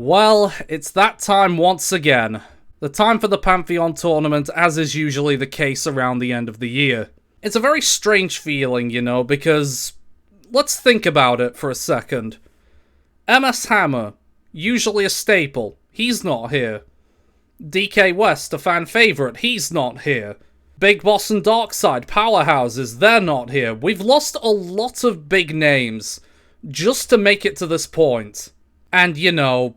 Well, it's that time once again. The time for the Pantheon tournament, as is usually the case around the end of the year. It's a very strange feeling, you know, because let's think about it for a second. MS Hammer, usually a staple, he's not here. DK West, a fan favourite, he's not here. Big Boss and Darkside, powerhouses, they're not here. We've lost a lot of big names just to make it to this point. And, you know,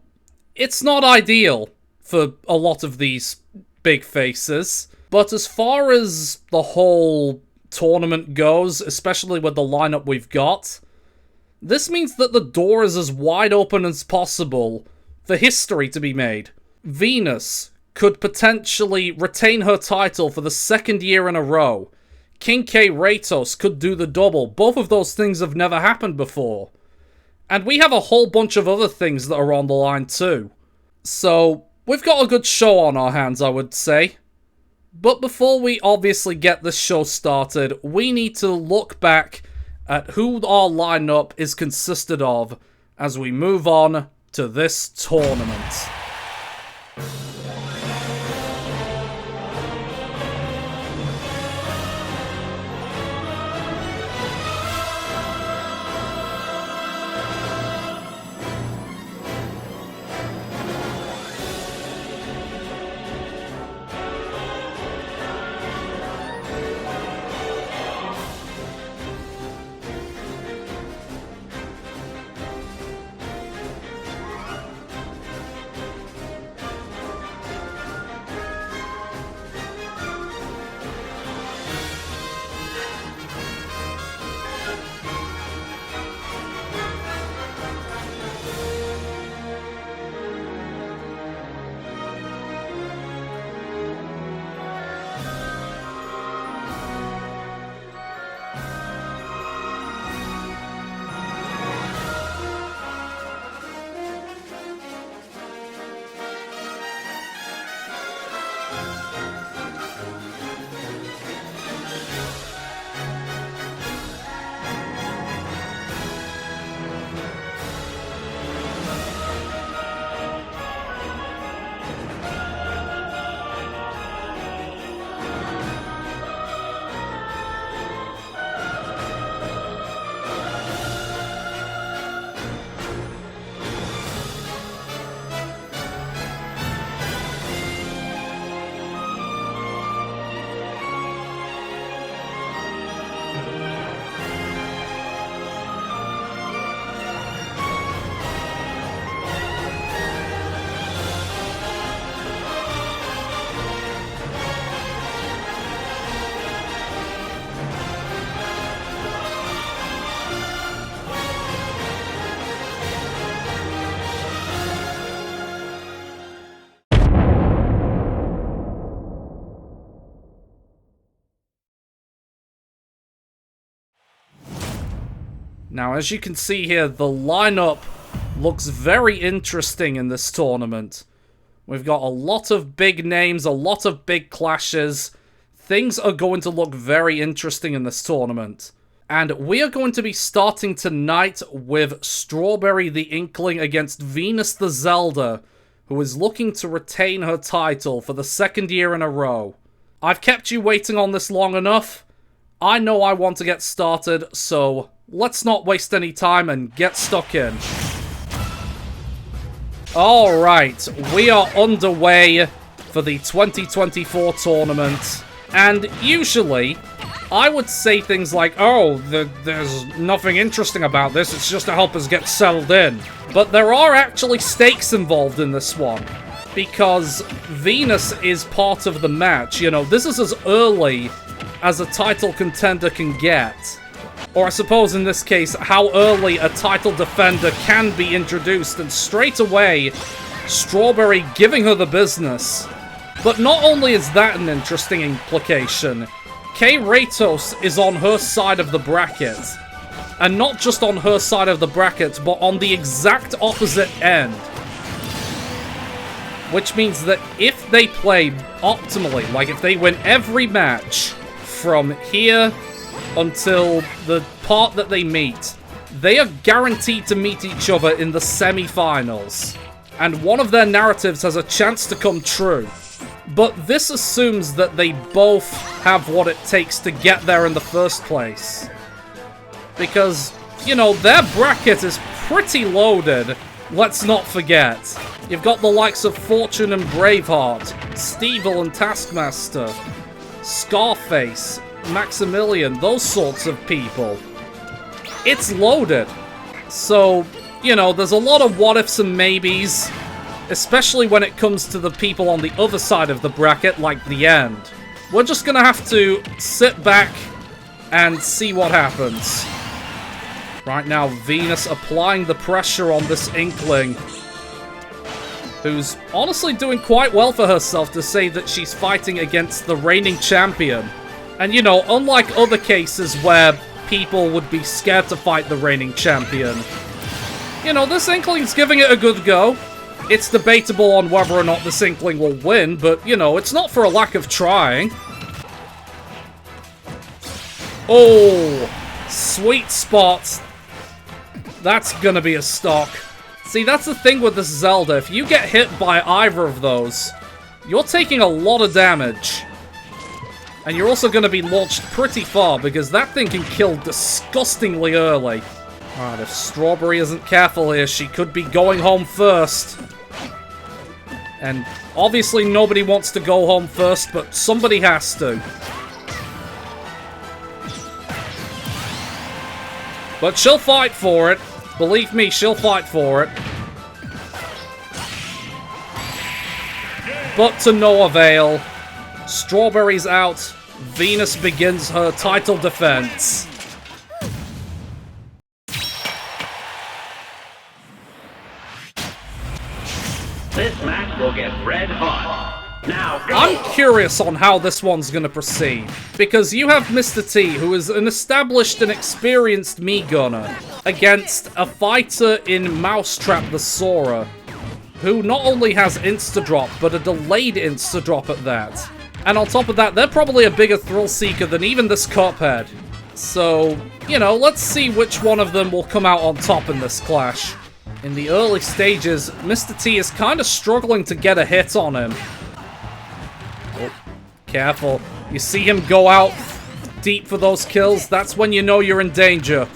it's not ideal for a lot of these big faces. But as far as the whole tournament goes, especially with the lineup we've got, this means that the door is as wide open as possible for history to be made. Venus could potentially retain her title for the second year in a row. King K. Ratos could do the double. Both of those things have never happened before. And we have a whole bunch of other things that are on the line too. So, we've got a good show on our hands, I would say. But before we obviously get this show started, we need to look back at who our lineup is consisted of as we move on to this tournament. Now, as you can see here, the lineup looks very interesting in this tournament. We've got a lot of big names, a lot of big clashes. Things are going to look very interesting in this tournament. And we are going to be starting tonight with Strawberry the Inkling against Venus the Zelda, who is looking to retain her title for the second year in a row. I've kept you waiting on this long enough. I know I want to get started, so let's not waste any time and get stuck in. Alright, we are underway for the 2024 tournament. And usually, I would say things like, oh, there's nothing interesting about this, it's just to help us get settled in. But there are actually stakes involved in this one. Because Venus is part of the match. You know, this is as early as a title contender can get. Or I suppose in this case, how early a title defender can be introduced, and straight away, Strawberry giving her the business. But not only is that an interesting implication, K. Ratos is on her side of the bracket. And not just on her side of the bracket, but on the exact opposite end. Which means that if they play optimally, like if they win every match from here until the part that they meet, they are guaranteed to meet each other in the semi-finals. and one of their narratives has a chance to come true. But this assumes that they both have what it takes to get there in the first place. Because, you know, their bracket is pretty loaded, let's not forget. You've got the likes of Fortune and Braveheart, Stevel and Taskmaster, Scarface, Maximilian, those sorts of people. It's loaded. So, you know, there's a lot of what-ifs and maybes, especially when it comes to the people on the other side of the bracket, like the end. We're just gonna have to sit back and see what happens. Right now, Venus applying the pressure on this Inkling, who's honestly doing quite well for herself to say that she's fighting against the reigning champion. And, you know, unlike other cases where people would be scared to fight the reigning champion, you know, this Inkling's giving it a good go. It's debatable on whether or not this Inkling will win, but, you know, it's not for a lack of trying. Oh, sweet spot. That's gonna be a stock. See, that's the thing with this Zelda. If you get hit by either of those, you're taking a lot of damage. And you're also gonna be launched pretty far, because that thing can kill disgustingly early. Alright, if Strawberry isn't careful here, she could be going home first. And obviously nobody wants to go home first, but somebody has to. But she'll fight for it. Believe me, she'll fight for it. But to no avail. Strawberry's out. Venus begins her title defense. This match will get red hot. Now go! I'm curious on how this one's gonna proceed, because you have Mr. T, who is an established and experienced Mii Gunner, against a fighter in Mousetrap the Sora, who not only has Insta-Drop, but a delayed Insta-Drop at that. And on top of that, they're probably a bigger thrill-seeker than even this Cuphead. So, you know, let's see which one of them will come out on top in this clash. In the early stages, Mr. T is kind of struggling to get a hit on him. Oh, careful. You see him go out deep for those kills, that's when you know you're in danger.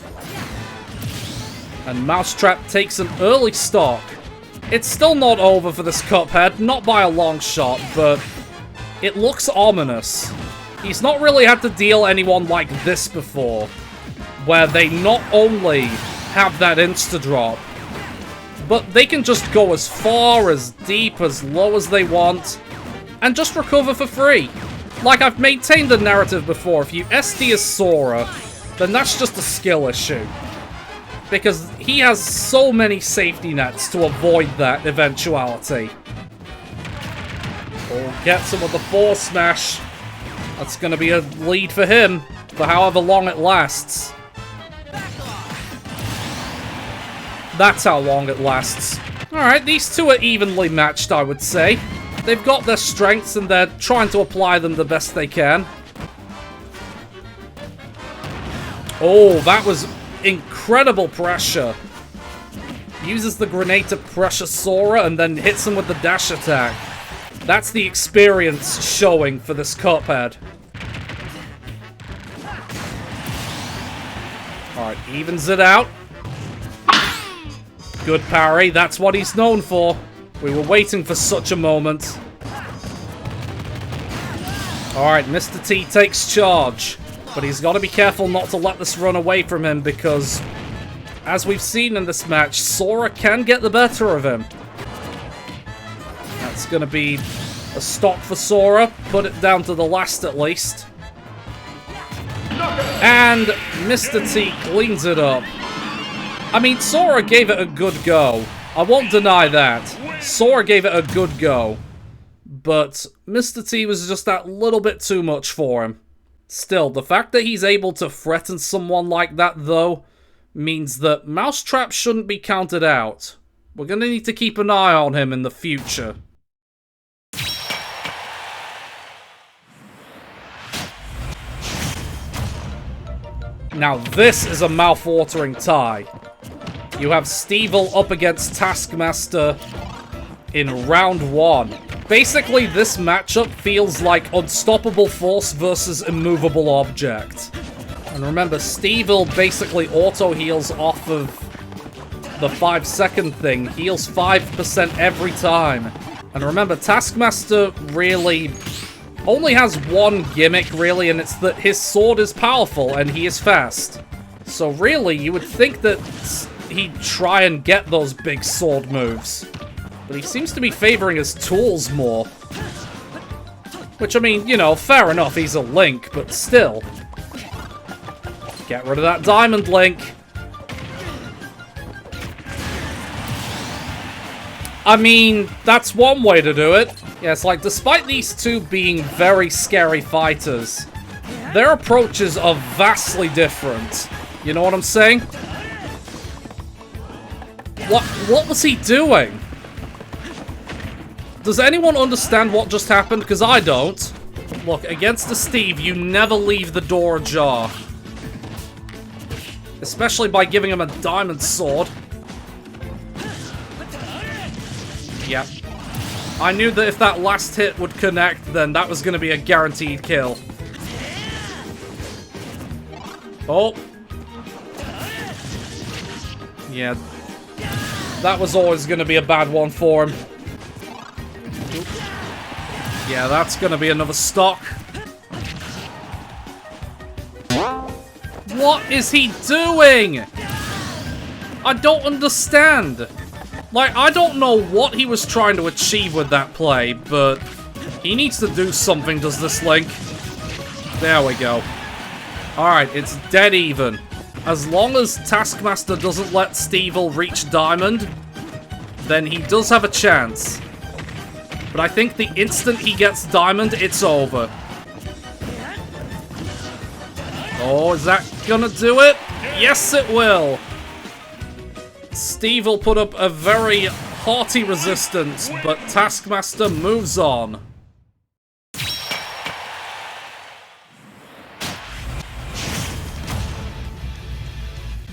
And Mousetrap takes an early stock. It's still not over for this Cuphead, not by a long shot, but it looks ominous. He's not really had to deal anyone like this before, where they not only have that insta-drop, but they can just go as far, as deep, as low as they want, and just recover for free. Like I've maintained the narrative before, if you SD as Sora, then that's just a skill issue. Because he has so many safety nets to avoid that eventuality. Oh, gets him with the Force Smash. That's going to be a lead for him, for however long it lasts. That's how long it lasts. Alright, these two are evenly matched, I would say. They've got their strengths and they're trying to apply them the best they can. Oh, that was incredible pressure. Uses the grenade to pressure Sora and then hits him with the dash attack. That's the experience showing for this Cuphead. Alright, evens it out. Good parry, that's what he's known for. We were waiting for such a moment. Alright, Mr. T takes charge. But he's got to be careful not to let this run away from him because, as we've seen in this match, Sora can get the better of him. That's going to be a stop for Sora. Put it down to the last at least. And Mr. T cleans it up. I mean, Sora gave it a good go. I won't deny that. Sora gave it a good go. But Mr. T was just that little bit too much for him. Still, the fact that he's able to threaten someone like that, though, means that Mousetrap shouldn't be counted out. We're gonna need to keep an eye on him in the future. Now this is a mouth-watering tie. You have Stevel up against Taskmaster, in round 1. Basically, this matchup feels like Unstoppable Force versus Immovable Object. And remember, Steve will basically auto-heals off of the 5-second thing. Heals 5% every time. And remember, Taskmaster really only has one gimmick, really, and it's that his sword is powerful and he is fast. So really, you would think that he'd try and get those big sword moves. But he seems to be favoring his tools more. Which, I mean, you know, fair enough, he's a Link, but still. Get rid of that Diamond Link. I mean, that's one way to do it. Yeah, it's like, despite these two being very scary fighters, their approaches are vastly different. You know what I'm saying? What was he doing? Does anyone understand what just happened? Because I don't. Look, against the Steve, you never leave the door ajar. Especially by giving him a diamond sword. Yep. I knew that if that last hit would connect, then that was going to be a guaranteed kill. Oh. Yeah. That was always going to be a bad one for him. Yeah, that's gonna be another stock. What is he doing? I don't understand. Like, I don't know what he was trying to achieve with that play, but he needs to do something, does this Link? There we go. Alright, it's dead even. As long as Taskmaster doesn't let Stevel reach Diamond, then he does have a chance. But I think the instant he gets Diamond, it's over. Oh, is that gonna do it? Yes, it will! Steve will put up a very hearty resistance, but Taskmaster moves on.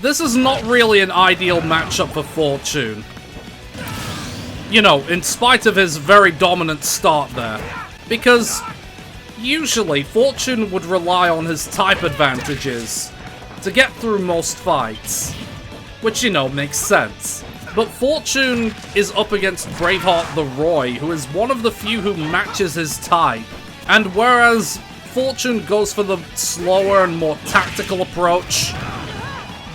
This is not really an ideal matchup for Fortune. You know, in spite of his very dominant start there. Because usually Fortune would rely on his type advantages to get through most fights. Which, you know, makes sense. But Fortune is up against Braveheart the Roy, who is one of the few who matches his type. And whereas Fortune goes for the slower and more tactical approach,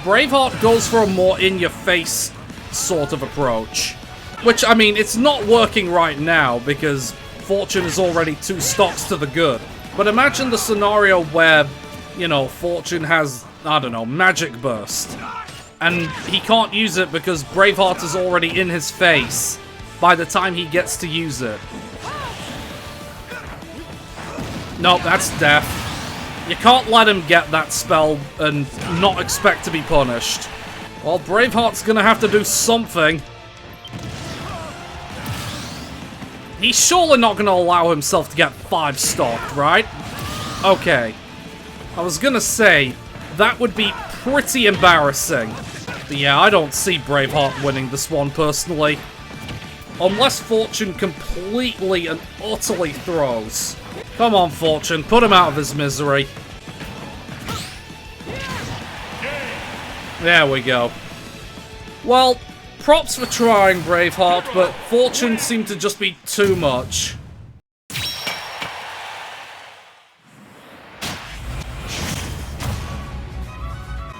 Braveheart goes for a more in-your-face sort of approach. Which, I mean, it's not working right now, because Fortune is already 2 stocks to the good. But imagine the scenario where, you know, Fortune has, I don't know, Magic Burst. And he can't use it because Braveheart is already in his face by the time he gets to use it. Nope, that's death. You can't let him get that spell and not expect to be punished. Well, Braveheart's gonna have to do something. He's surely not going to allow himself to get 5-stocked, right? Okay. I was going to say, that would be pretty embarrassing. But yeah, I don't see Braveheart winning this one, personally. Unless Fortune completely and utterly throws. Come on, Fortune, put him out of his misery. There we go. Well, props for trying, Braveheart, but Fortune seemed to just be too much.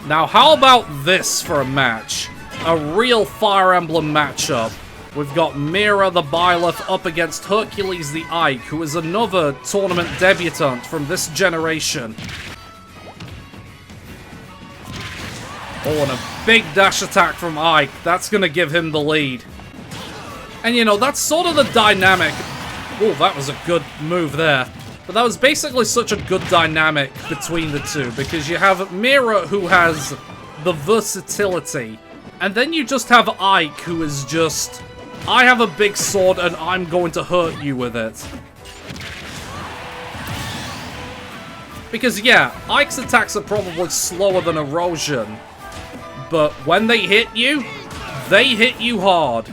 Now, how about this for a match? A real Fire Emblem matchup. We've got Mira the Byleth up against Hercules the Ike, who is another tournament debutant from this generation. Oh, and a big dash attack from Ike. That's going to give him the lead. And, you know, that's sort of the dynamic. Oh, that was a good move there. But that was basically such a good dynamic between the two, because you have Mira, who has the versatility, and then you just have Ike, who is just, I have a big sword and I'm going to hurt you with it. Because, yeah, Ike's attacks are probably slower than Erosion, but when they hit you hard.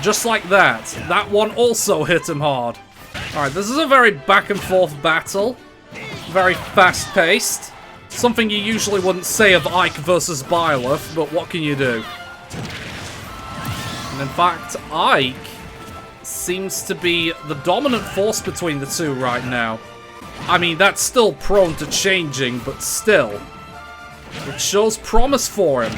just like that. That one also hit him hard. Alright, this is a very back and forth battle. Very fast paced. Something you usually wouldn't say of Ike versus Byleth, but what can you do? And in fact, Ike seems to be the dominant force between the two right now. I mean, that's still prone to changing, but still. It shows promise for him.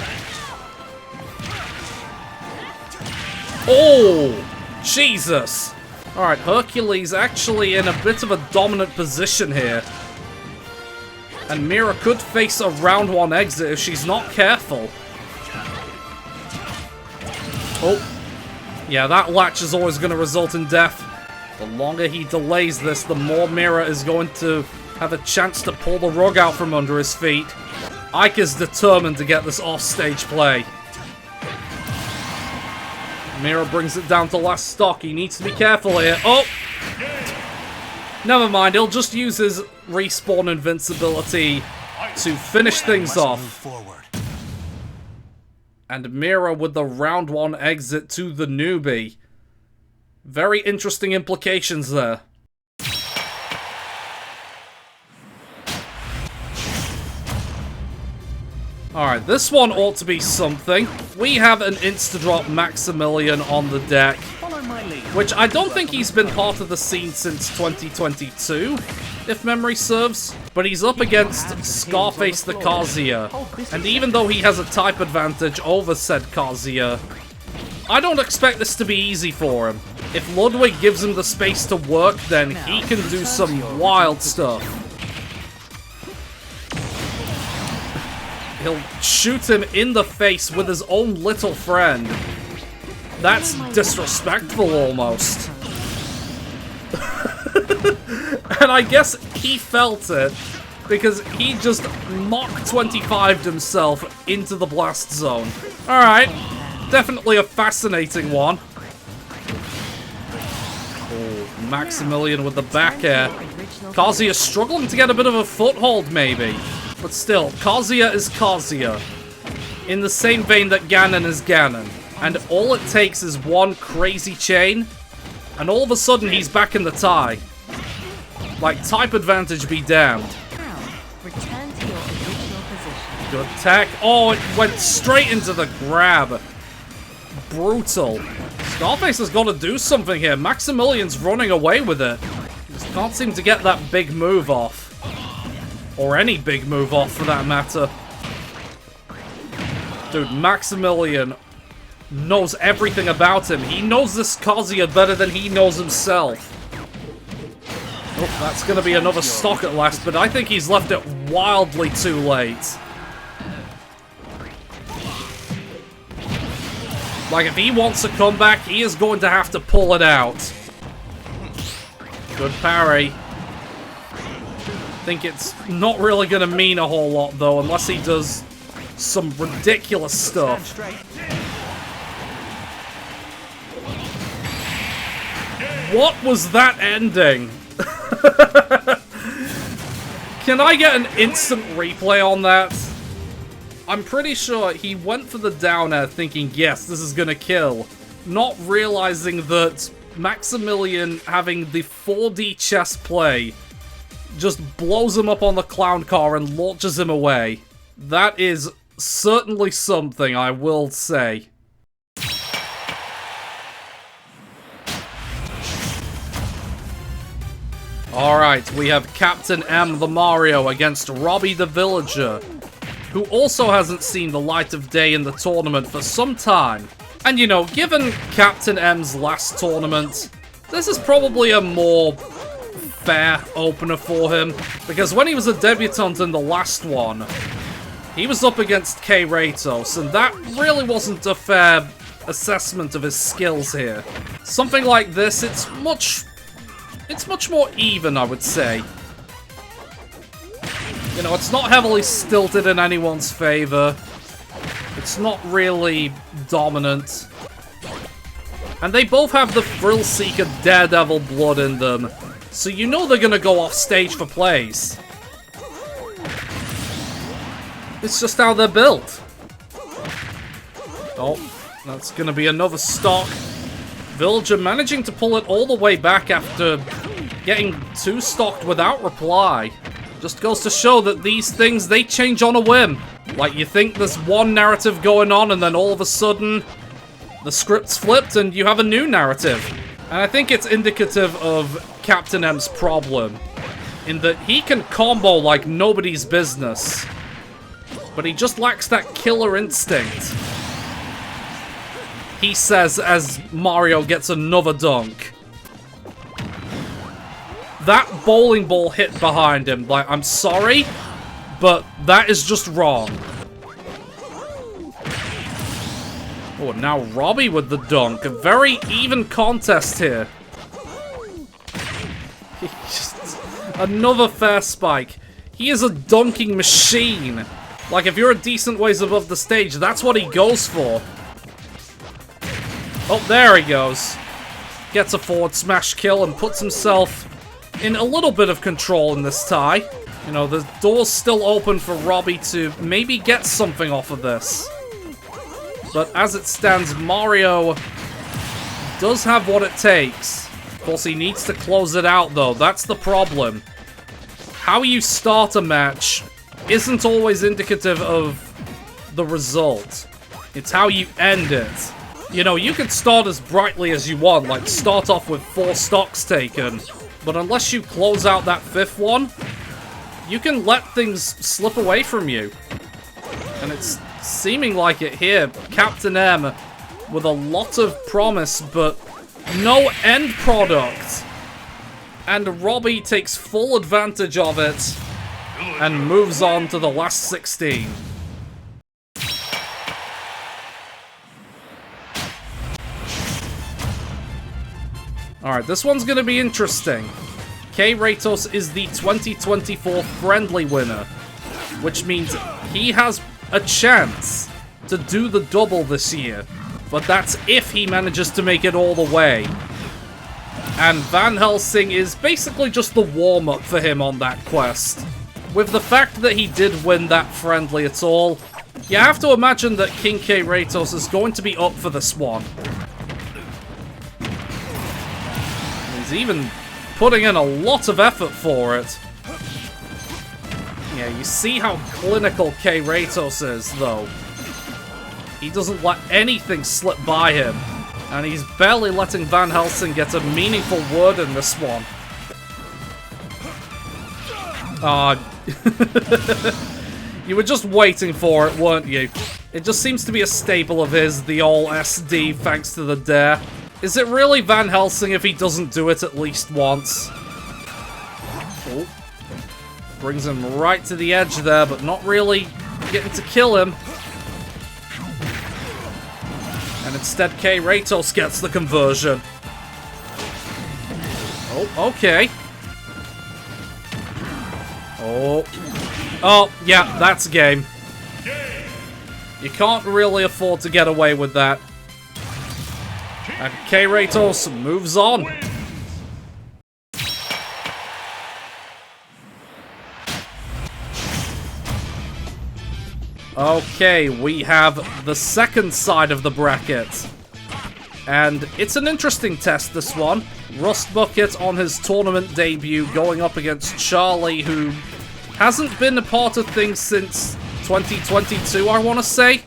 Oh! Jesus! Alright, Hercules actually in a bit of a dominant position here. And Mira could face a round 1 exit if she's not careful. Oh. Yeah, that latch is always going to result in death. The longer he delays this, the more Mira is going to have a chance to pull the rug out from under his feet. Ike is determined to get this offstage play. Mira brings it down to last stock. He needs to be careful here. Oh! Never mind, he'll just use his respawn invincibility to finish things off. And Mira with the round 1 exit to the newbie. Very interesting implications there. Alright, this one ought to be something. We have an insta-drop Maximilian on the deck, which I don't think he's been part of the scene since 2022, if memory serves. But he's up against Scarface the Kazuya, and even though he has a type advantage over said Kazuya, I don't expect this to be easy for him. If Ludwig gives him the space to work, then he can do some wild stuff. He'll shoot him in the face with his own little friend. That's disrespectful, almost. And I guess he felt it, because he just Mach 25'd himself into the blast zone. Alright, definitely a fascinating one. Oh, Maximilian with the back air. Kazuya struggling to get a bit of a foothold, maybe. But still, Kazuya is Kazuya. In the same vein that Ganon is Ganon. And all it takes is one crazy chain, and all of a sudden he's back in the tie. Like, type advantage be damned. Return to your original position. Good tech. Oh, it went straight into the grab. Brutal. Scarface has got to do something here. Maximilian's running away with it. Just can't seem to get that big move off. Or any big move off, for that matter. Dude, Maximilian knows everything about him. He knows this Kazuya better than he knows himself. Oh, that's going to be another stock at last, but I think he's left it wildly too late. Like, if he wants a comeback, he is going to have to pull it out. Good parry. I think it's not really going to mean a whole lot, though, unless he does some ridiculous stuff. What was that ending? Can I get an instant replay on that? I'm pretty sure he went for the down air thinking, yes, this is gonna kill. Not realizing that Maximilian having the 4D chess play just blows him up on the clown car and launches him away. That is certainly something, I will say. Alright, we have Captain M the Mario against Robbie the Villager, who also hasn't seen the light of day in the tournament for some time. And you know, given Captain M's last tournament, this is probably a more fair opener for him, because when he was a debutant in the last one, he was up against K. Ratos, and that really wasn't a fair assessment of his skills here. Something like this, it's much more even, I would say. You know, it's not heavily stilted in anyone's favor. It's not really dominant. And they both have the Thrill Seeker Daredevil blood in them, so you know they're gonna go off stage for plays. It's just how they're built. Oh, that's gonna be another stock. Villager managing to pull it all the way back after getting two-stocked without reply. Just goes to show that these things, they change on a whim. Like, you think there's one narrative going on, and then all of a sudden, the script's flipped, and you have a new narrative. And I think it's indicative of Captain M's problem, in that he can combo like nobody's business, but he just lacks that killer instinct. He says as Mario gets another dunk. That bowling ball hit behind him. Like, I'm sorry, but that is just wrong. Oh, now Robbie with the dunk. A very even contest here. Another fair spike. He is a dunking machine. Like, if you're a decent ways above the stage, that's what he goes for. Oh, there he goes. Gets a forward smash kill and puts himself in a little bit of control in this tie. You know, the door's still open for Robbie to maybe get something off of this. But as it stands, Mario does have what it takes. Of course, he needs to close it out, though. That's the problem. How you start a match isn't always indicative of the result. It's how you end it. You know, you can start as brightly as you want, like start off with 4 stocks taken, but unless you close out that 5th one, you can let things slip away from you. And it's seeming like it here. Captain M with a lot of promise, but no end product. And Robbie takes full advantage of it and moves on to the last 16. Alright, this one's gonna be interesting. K. Ratos is the 2024 friendly winner, which means he has a chance to do the double this year. But that's if he manages to make it all the way. And Van Helsing is basically just the warm-up for him on that quest. With the fact that he did win that friendly at all, you have to imagine that King K. Ratos is going to be up for this one. He's even putting in a lot of effort for it. Yeah, you see how clinical K. Ratos is, though. He doesn't let anything slip by him. And he's barely letting Van Helsing get a meaningful word in this one. You were just waiting for it, weren't you? It just seems to be a staple of his, the all SD thanks to the dare. Is it really Van Helsing if he doesn't do it at least once? Oh. Brings him right to the edge there, but not really getting to kill him. And instead, K. Ratos gets the conversion. Oh, okay. Oh. Oh, yeah, that's game. You can't really afford to get away with that. And K. Ratos moves on. Okay, we have the second side of the bracket. And it's an interesting test, this one. Rust Bucket on his tournament debut going up against Charlie, who hasn't been a part of things since 2022, I want to say.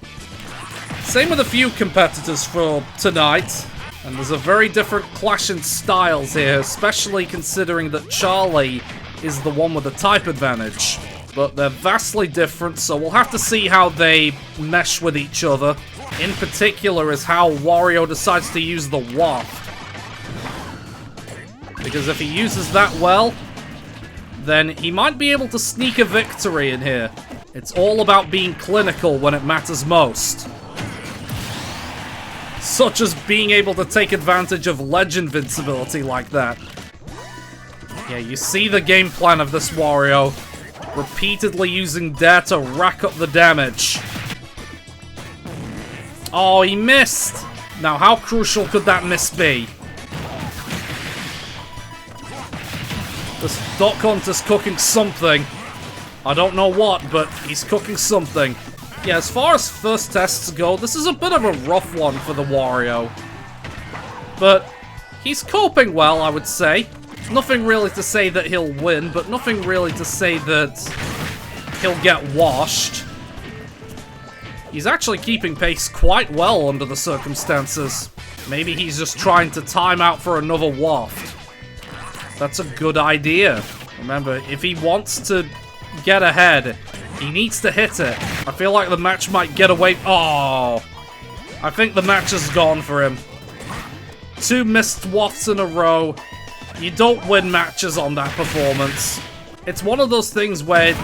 Same with a few competitors for tonight. And there's a very different clash in styles here, especially considering that Charlie is the one with the type advantage. But they're vastly different, so we'll have to see how they mesh with each other. In particular is how Wario decides to use the waft. Because if he uses that well, then he might be able to sneak a victory in here. It's all about being clinical when it matters most. Such as being able to take advantage of ledge invincibility like that. Yeah, you see the game plan of this Wario. Repeatedly using dare to rack up the damage. Oh, he missed! Now, how crucial could that miss be? This Dot Hunt is cooking something. I don't know what, but he's cooking something. Yeah, as far as first tests go, this is a bit of a rough one for the Wario. But he's coping well, I would say. Nothing really to say that he'll win, but nothing really to say that he'll get washed. He's actually keeping pace quite well under the circumstances. Maybe he's just trying to time out for another waft. That's a good idea. Remember, if he wants to get ahead, he needs to hit it. I feel like the match might get away. Oh, I think the match is gone for him. 2 missed wafts in a row. You don't win matches on that performance. It's one of those things where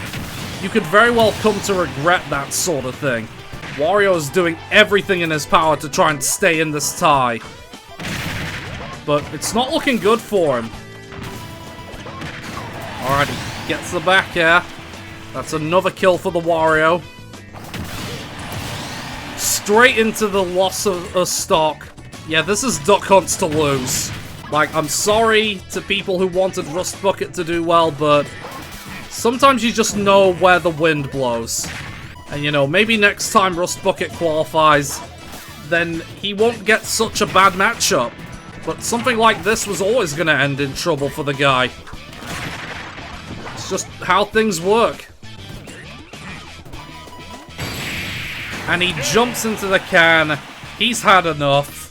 you could very well come to regret that sort of thing. Wario is doing everything in his power to try and stay in this tie. But it's not looking good for him. Alright, he gets the back air. That's another kill for the Wario. Straight into the loss of a stock. Yeah, this is Duck Hunt's to lose. Like, I'm sorry to people who wanted Rust Bucket to do well, but sometimes you just know where the wind blows. And, you know, maybe next time Rust Bucket qualifies, then he won't get such a bad matchup. But something like this was always going to end in trouble for the guy. It's just how things work. And he jumps into the can. He's had enough.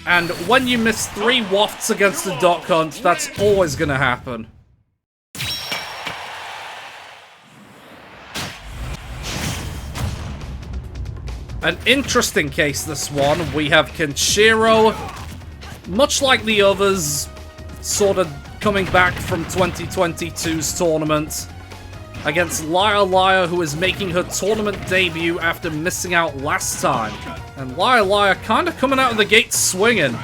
And when you miss 3 wafts against the Duck Hunt, that's always going to happen. An interesting case, this one. We have Kenshiro, much like the others, sort of coming back from 2022's tournament, against Liar Liar, who is making her tournament debut after missing out last time. And Liar Liar kind of coming out of the gate swinging,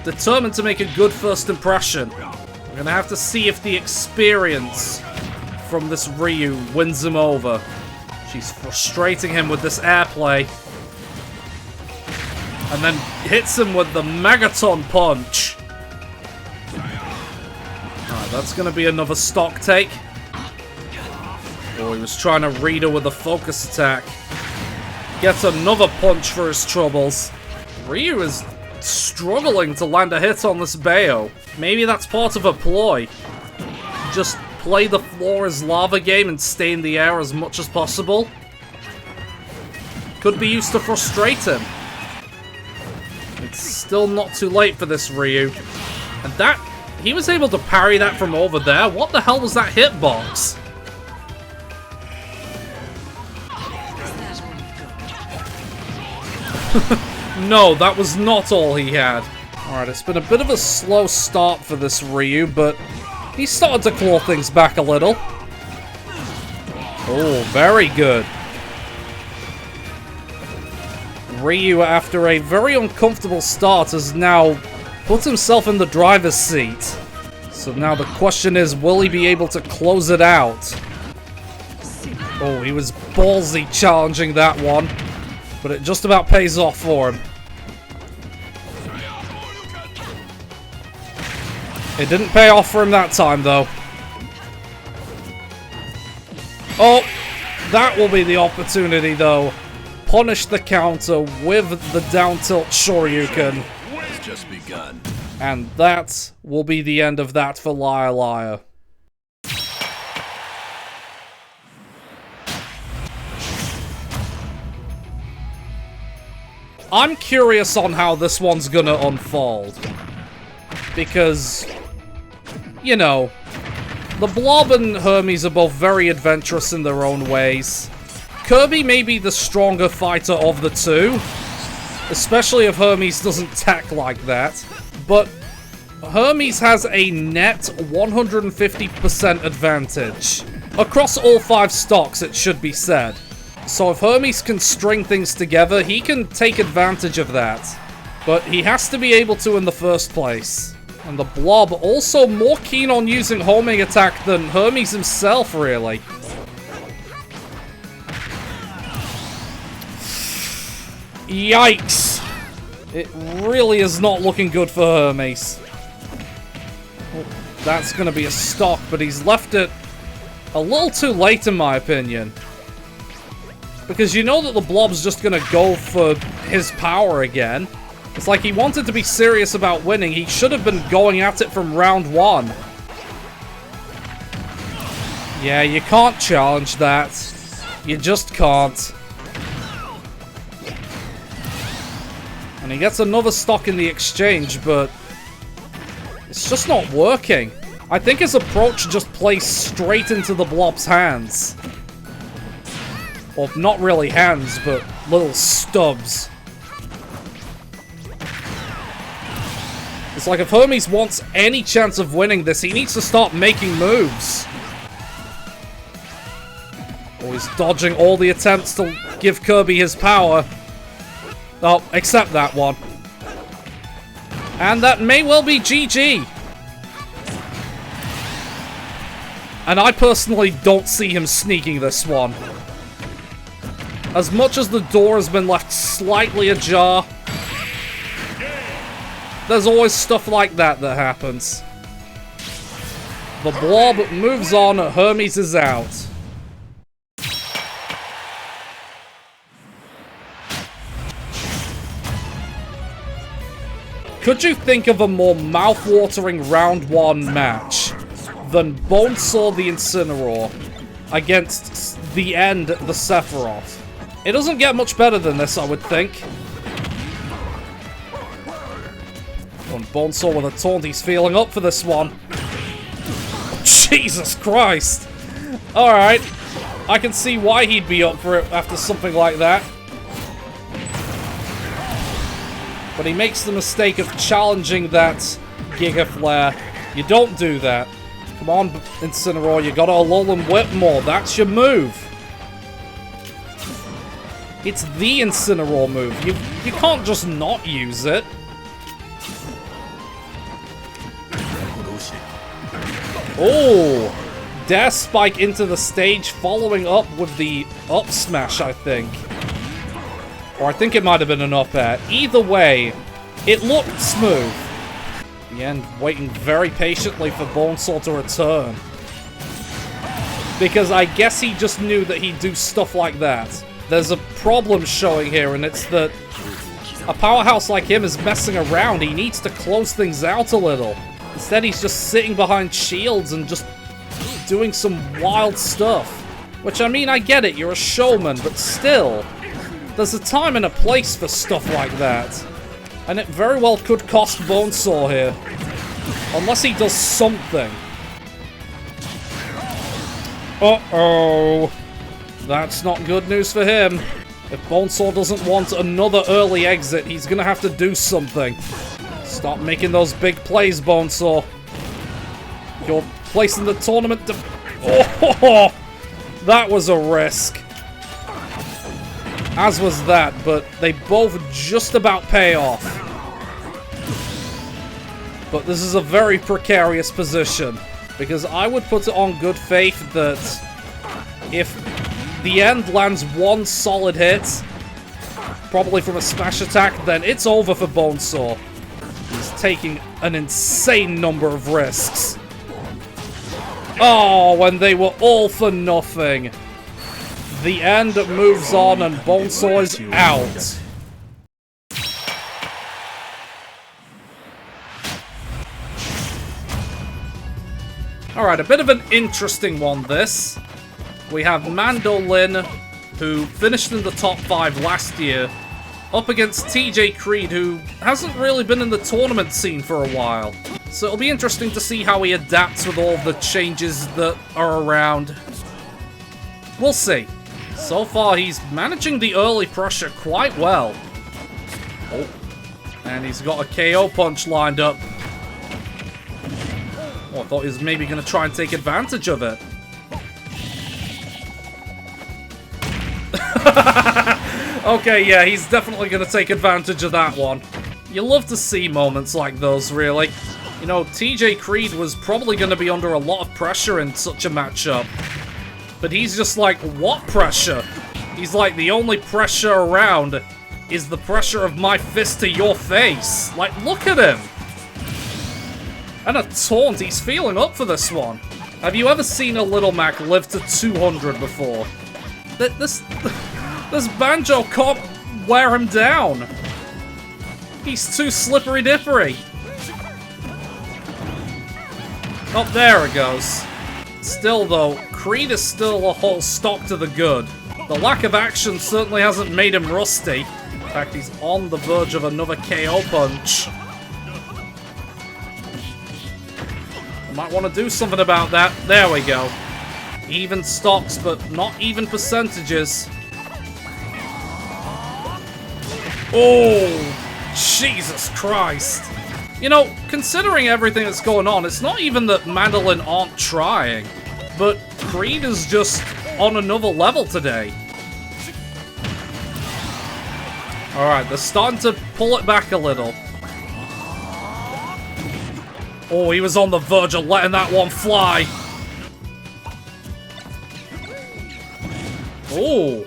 determined to make a good first impression. We're going to have to see if the experience from this Ryu wins him over. She's frustrating him with this airplay. And then hits him with the Megaton Punch. Alright, that's going to be another stock take. Oh, he was trying to read her with a focus attack. Gets another punch for his troubles. Ryu is struggling to land a hit on this Bayo. Maybe that's part of a ploy. Just play the floor as lava game and stay in the air as much as possible. Could be used to frustrate him. It's still not too late for this Ryu. And that, he was able to parry that from over there. What the hell was that hitbox? No, that was not all he had. Alright, it's been a bit of a slow start for this Ryu, but he's started to claw things back a little. Oh, very good. Ryu, after a very uncomfortable start, has now put himself in the driver's seat. So now the question is, will he be able to close it out? Oh, he was ballsy challenging that one, but it just about pays off for him. It didn't pay off for him that time, though. Oh, that will be the opportunity, though. Punish the counter with the down tilt Shoryuken. It's just begun. And that will be the end of that for Liar Liar. I'm curious on how this one's gonna unfold. Because, you know, the Blob and Hermes are both very adventurous in their own ways. Kirby may be the stronger fighter of the two, especially if Hermes doesn't tech like that. But Hermes has a net 150% advantage. Across all 5 stocks, it should be said. So if Hermes can string things together, he can take advantage of that. But he has to be able to in the first place. And the Blob also more keen on using homing attack than Hermes himself, really. Yikes! It really is not looking good for Hermes. Oh, that's gonna be a stock, but he's left it a little too late in my opinion. Because you know that the Blob's just gonna go for his power again. It's like he wanted to be serious about winning. He should have been going at it from round 1. Yeah, you can't challenge that. You just can't. And he gets another stock in the exchange, but it's just not working. I think his approach just plays straight into the blob's hands. Well, not really hands, but little stubs. It's like if Hermes wants any chance of winning this, he needs to start making moves. Oh, he's dodging all the attempts to give Kirby his power. Oh, except that one. And that may well be GG. And I personally don't see him sneaking this one. As much as the door has been left slightly ajar, there's always stuff like that that happens. The blob moves on, Hermes is out. Could you think of a more mouth-watering round 1 match than Bonesaw the Incineroar against the End the Sephiroth? It doesn't get much better than this, I would think. On Bonesaw with a taunt, he's feeling up for this one. Jesus Christ! Alright, I can see why he'd be up for it after something like that. But he makes the mistake of challenging that Giga Flare. You don't do that. Come on, Incineroar, you gotta lull and whip more. That's your move. It's the Incineroar move. You can't just not use it. Oh! Dash spike into the stage, following up with the up smash, I think. Or I think it might have been an up air. Either way, it looked smooth. The End waiting very patiently for Bonesaw to return. Because I guess he just knew that he'd do stuff like that. There's a problem showing here, and it's that a powerhouse like him is messing around. He needs to close things out a little. Instead, he's just sitting behind shields and just doing some wild stuff. Which, I mean, I get it, you're a showman, but still, there's a time and a place for stuff like that. And it very well could cost Bonesaw here. Unless he does something. Uh-oh. That's not good news for him. If Bonesaw doesn't want another early exit, he's gonna have to do something. Stop making those big plays, Bonesaw. You're placing the tournament to... Oh! That was a risk. As was that, but they both just about pay off. But this is a very precarious position, because I would put it on good faith that if the End lands one solid hit, probably from a smash attack, then it's over for Bonesaw. He's taking an insane number of risks. Oh, when they were all for nothing. The End moves on and Bonesaw is out. Alright, a bit of an interesting one, this. We have Mandolin, who finished in the top 5 last year, up against TJ Creed, who hasn't really been in the tournament scene for a while. So it'll be interesting to see how he adapts with all the changes that are around. We'll see. So far, he's managing the early pressure quite well. Oh. And he's got a KO punch lined up. Oh, I thought he was maybe going to try and take advantage of it. Okay, yeah, he's definitely going to take advantage of that one. You love to see moments like those, really. You know, TJ Creed was probably going to be under a lot of pressure in such a matchup. But he's just like, what pressure? He's like, the only pressure around is the pressure of my fist to your face. Like, look at him. And a taunt, he's feeling up for this one. Have you ever seen a Little Mac live to 200 before? This Banjo can't wear him down. He's too slippery-dippery. Oh, there it goes. Still, though, Creed is still a whole stock to the good. The lack of action certainly hasn't made him rusty. In fact, he's on the verge of another KO punch. I might want to do something about that. There we go. Even stocks, but not even percentages. Oh, Jesus Christ. You know, considering everything that's going on, it's not even that Mandolin aren't trying, but Creed is just on another level today. Alright, they're starting to pull it back a little. Oh, he was on the verge of letting that one fly. Oh,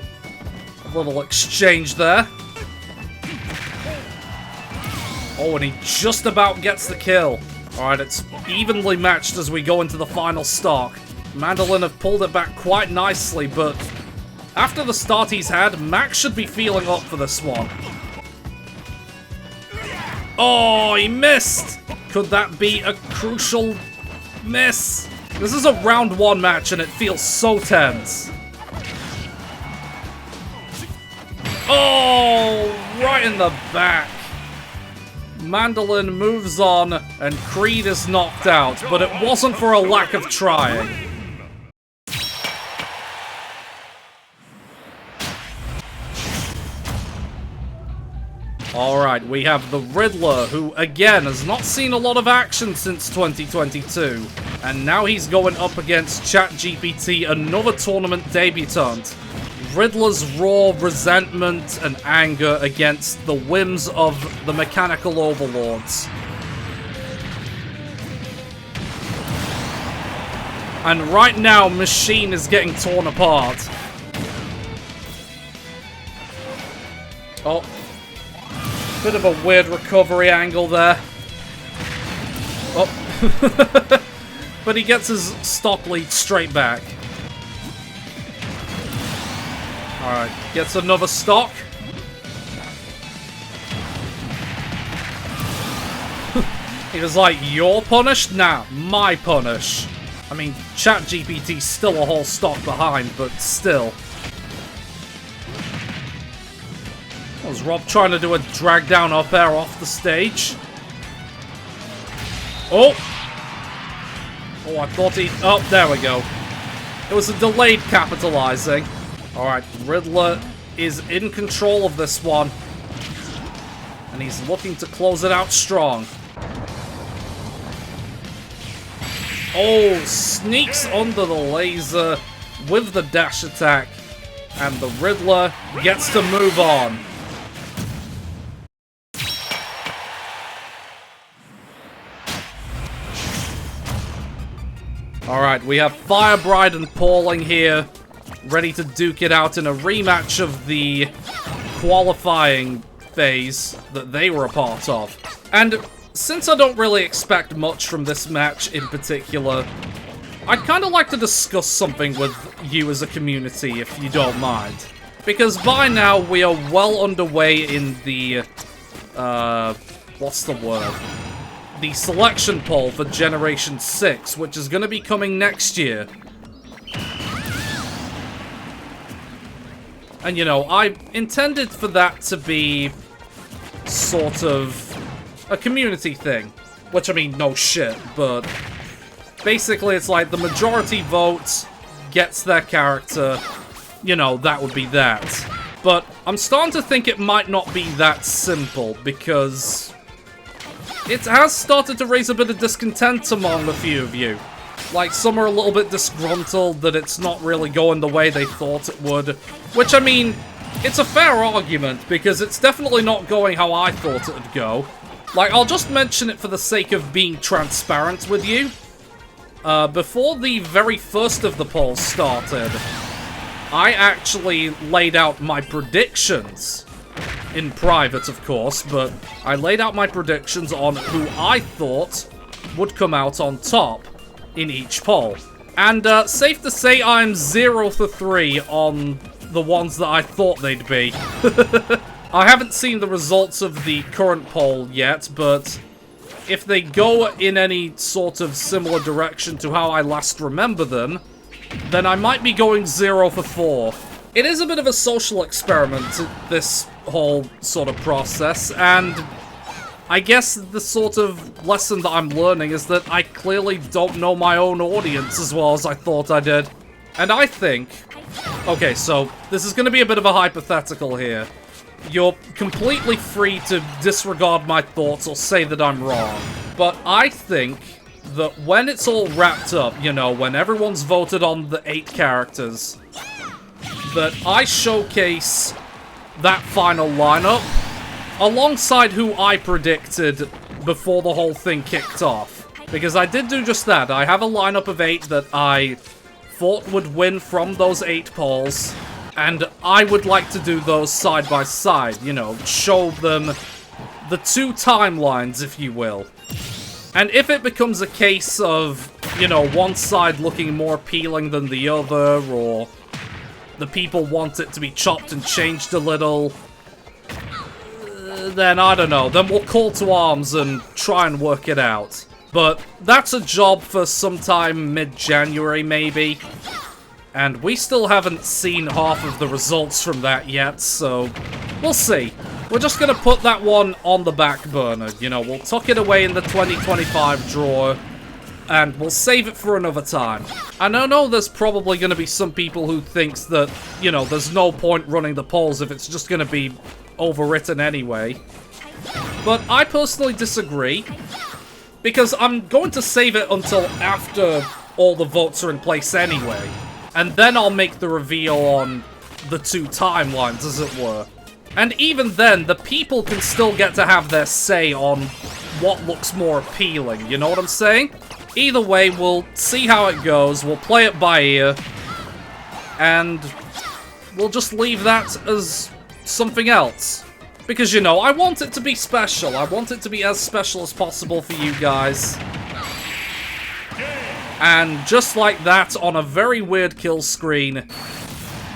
a little exchange there. Oh, and he just about gets the kill. Alright, it's evenly matched as we go into the final stock. Mandolin have pulled it back quite nicely, but after the start he's had, Max should be feeling up for this one. Oh, he missed! Could that be a crucial miss? This is a round 1 match and it feels so tense. Oh, right in the back. Mandolin moves on, and Creed is knocked out, but it wasn't for a lack of trying. Alright, we have the Riddler, who, again, has not seen a lot of action since 2022. And now he's going up against ChatGPT, another tournament debutant. Riddler's raw resentment and anger against the whims of the mechanical overlords. And right now, Machine is getting torn apart. Oh. Bit of a weird recovery angle there. Oh. But he gets his stock lead straight back. Alright, gets another stock. He was like, you're punished? Nah, my punish. I mean, ChatGPT's still a whole stock behind, but still. Was Rob trying to do a drag down up air off the stage? Oh! Oh, I thought he... Oh, there we go. It was a delayed capitalizing. Alright, Riddler is in control of this one. And he's looking to close it out strong. Oh, sneaks under the laser with the dash attack. And the Riddler gets to move on. Alright, we have Firebride and Pauling here, ready to duke it out in a rematch of the qualifying phase that they were a part of. And since I don't really expect much from this match in particular, I'd kind of like to discuss something with you as a community, if you don't mind. Because by now, we are well underway in the, what's the word? The selection poll for Generation 6, which is going to be coming next year. And, you know, I intended for that to be sort of a community thing. Which, I mean, no shit, but basically it's like the majority vote gets their character, you know, that would be that. But I'm starting to think it might not be that simple, because it has started to raise a bit of discontent among a few of you. Like, some are a little bit disgruntled that it's not really going the way they thought it would. Which, I mean, it's a fair argument, because it's definitely not going how I thought it would go. Like, I'll just mention it for the sake of being transparent with you. Before the very first of the polls started, I actually laid out my predictions. In private, of course, but I laid out my predictions on who I thought would come out on top in each poll. And safe to say I'm 0 for 3 on the ones that I thought they'd be. I haven't seen the results of the current poll yet, but if they go in any sort of similar direction to how I last remember them, then I might be going 0 for 4. It is a bit of a social experiment, this whole sort of process, and I guess the sort of lesson that I'm learning is that I clearly don't know my own audience as well as I thought I did. And I think... Okay, so this is going to be a bit of a hypothetical here. You're completely free to disregard my thoughts or say that I'm wrong. But I think that when it's all wrapped up, you know, when everyone's voted on the 8 characters, that I showcase that final lineup alongside who I predicted before the whole thing kicked off. Because I did do just that. I have a lineup of 8 that I thought would win from those 8 polls, and I would like to do those side by side, you know, show them the 2 timelines, if you will. And if it becomes a case of, you know, one side looking more appealing than the other, or the people want it to be chopped and changed a little, then I don't know, then we'll call to arms and try and work it out. But that's a job for sometime mid-January, maybe. And we still haven't seen half of the results from that yet, so we'll see. We're just gonna put that one on the back burner, you know, we'll tuck it away in the 2025 drawer, and we'll save it for another time. And I know there's probably gonna be some people who thinks that, you know, there's no point running the polls if it's just gonna be overwritten anyway. But I personally disagree, because I'm going to save it until after all the votes are in place anyway. And then I'll make the reveal on the 2 timelines, as it were. And even then, the people can still get to have their say on what looks more appealing, you know what I'm saying? Either way, we'll see how it goes, we'll play it by ear, and we'll just leave that as something else. Because, you know, I want it to be special. I want it to be as special as possible for you guys. And just like that, on a very weird kill screen,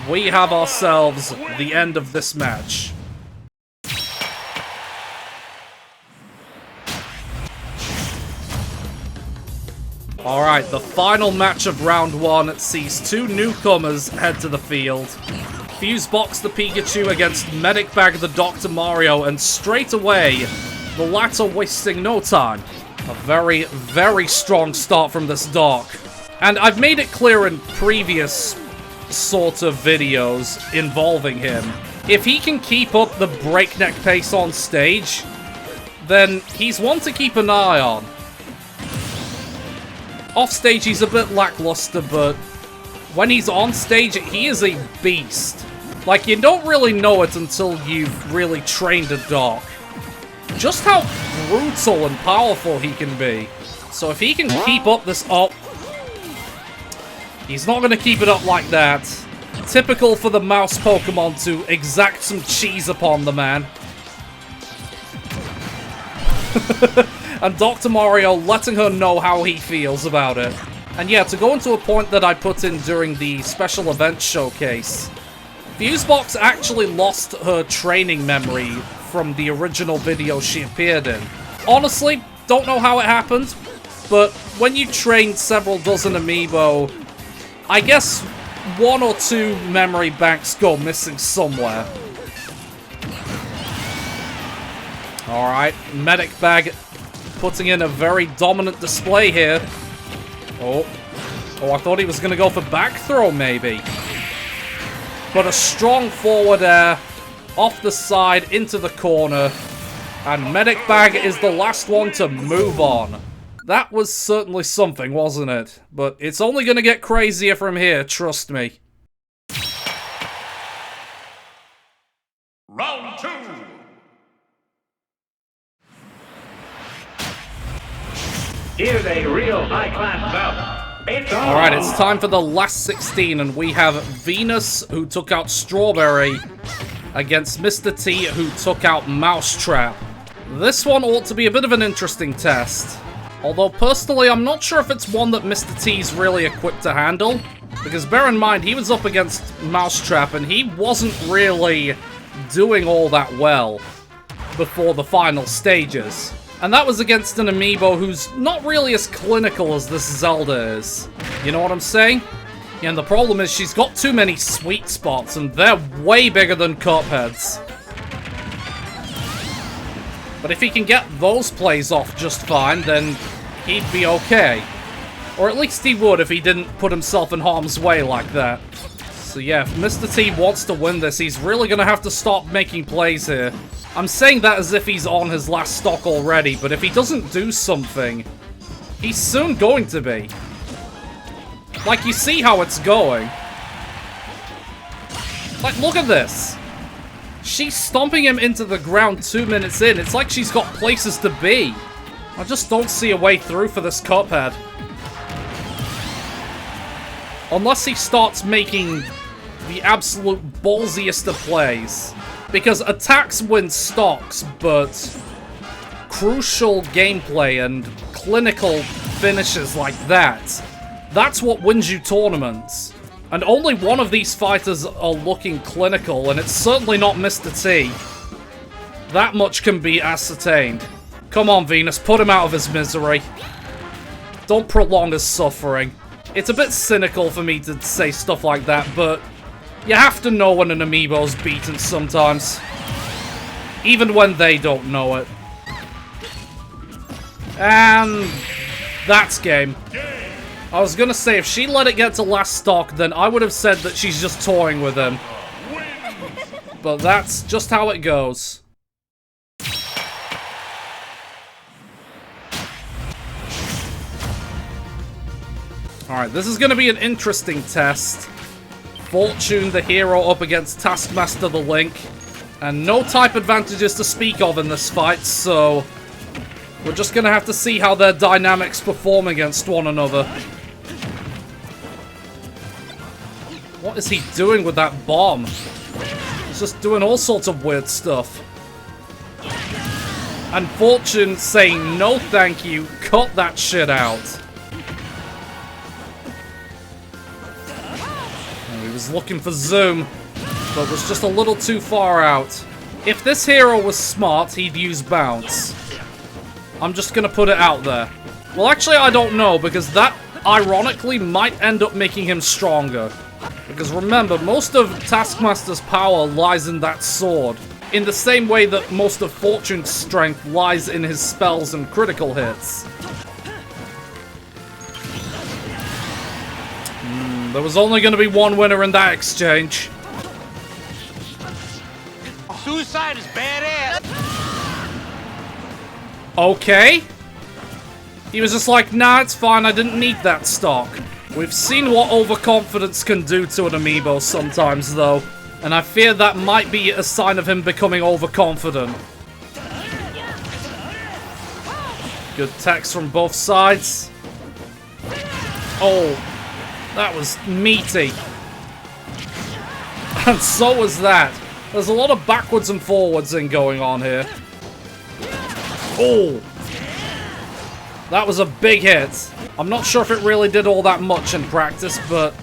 we have ourselves the end of this match. Alright, the final match of round 1 sees 2 newcomers head to the field. Fusebox the Pikachu against Medic Bag the Dr. Mario, and straight away, the latter wasting no time. A very, very strong start from this Doc. And I've made it clear in previous sort of videos involving him, if he can keep up the breakneck pace on stage, then he's one to keep an eye on. Off stage he's a bit lackluster, but when he's on stage he is a beast. Like, you don't really know it until you've really trained a Doc. Just how brutal and powerful he can be. So if he can keep up this... Oh. He's not going to keep it up like that. Typical for the mouse Pokemon to exact some cheese upon the man. And Dr. Mario letting her know how he feels about it. And yeah, to go into a point that I put in during the special event showcase, Fusebox actually lost her training memory from the original video she appeared in. Honestly, don't know how it happened, but when you train several dozen amiibo, I guess 1 or 2 memory banks go missing somewhere. Alright, Medic Bag putting in a very dominant display here. Oh, I thought he was going to go for back throw, maybe. But a strong forward air, off the side, into the corner. And Medic Bag is the last one to move on. That was certainly something, wasn't it? But it's only going to get crazier from here, trust me. Round 2. Here's a real high-class bout. Alright, it's time for the last 16, and we have Venus, who took out Strawberry, against Mr. T, who took out Mousetrap. This one ought to be a bit of an interesting test. Although, personally, I'm not sure if it's one that Mr. T's really equipped to handle. Because bear in mind, he was up against Mousetrap, and he wasn't really doing all that well before the final stages. And that was against an amiibo who's not really as clinical as this Zelda is. You know what I'm saying? Yeah, and the problem is she's got too many sweet spots, and they're way bigger than Cuphead's. But if he can get those plays off just fine, then he'd be okay. Or at least he would if he didn't put himself in harm's way like that. So yeah, if Mr. T wants to win this, he's really gonna have to stop making plays here. I'm saying that as if he's on his last stock already, but if he doesn't do something, he's soon going to be. Like, you see how it's going. Like, look at this. She's stomping him into the ground 2 minutes in. It's like she's got places to be. I just don't see a way through for this Cuphead. Unless he starts making the absolute ballsiest of plays. Because attacks win stocks, but crucial gameplay and clinical finishes like that, that's what wins you tournaments. And only one of these fighters are looking clinical, and it's certainly not Mr. T. That much can be ascertained. Come on, Venus, put him out of his misery. Don't prolong his suffering. It's a bit cynical for me to say stuff like that, but you have to know when an amiibo's beaten sometimes. Even when they don't know it. And that's game. I was gonna say, if she let it get to last stock, then I would have said that she's just toying with him. But that's just how it goes. Alright, this is gonna be an interesting test. Fortune, the hero, up against Taskmaster, the Link. And no type advantages to speak of in this fight, so we're just gonna have to see how their dynamics perform against one another. What is he doing with that bomb? He's just doing all sorts of weird stuff. And Fortune saying, no thank you, cut that shit out. He was looking for zoom, but was just a little too far out. If this hero was smart, he'd use bounce. I'm just gonna put it out there. Well, actually, I don't know, because that, ironically, might end up making him stronger. Because remember, most of Taskmaster's power lies in that sword, in the same way that most of Fortune's strength lies in his spells and critical hits. There was only going to be one winner in that exchange. Suicide is badass. Okay. He was just like, nah, it's fine, I didn't need that stock. We've seen what overconfidence can do to an amiibo sometimes, though. And I fear that might be a sign of him becoming overconfident. Good text from both sides. Oh, that was meaty. And so was that. There's a lot of backwards and forwards in going on here. Oh! That was a big hit. I'm not sure if it really did all that much in practice, but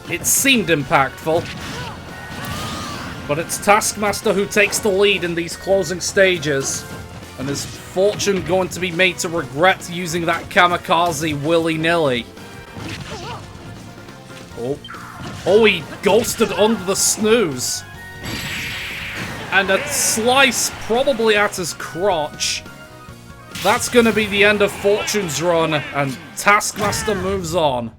it seemed impactful. But it's Taskmaster who takes the lead in these closing stages. And is Fortune going to be made to regret using that kamikaze willy-nilly? Oh. Oh, he ghosted under the snooze. And a slice probably at his crotch. That's going to be the end of Fortune's run, and Taskmaster moves on.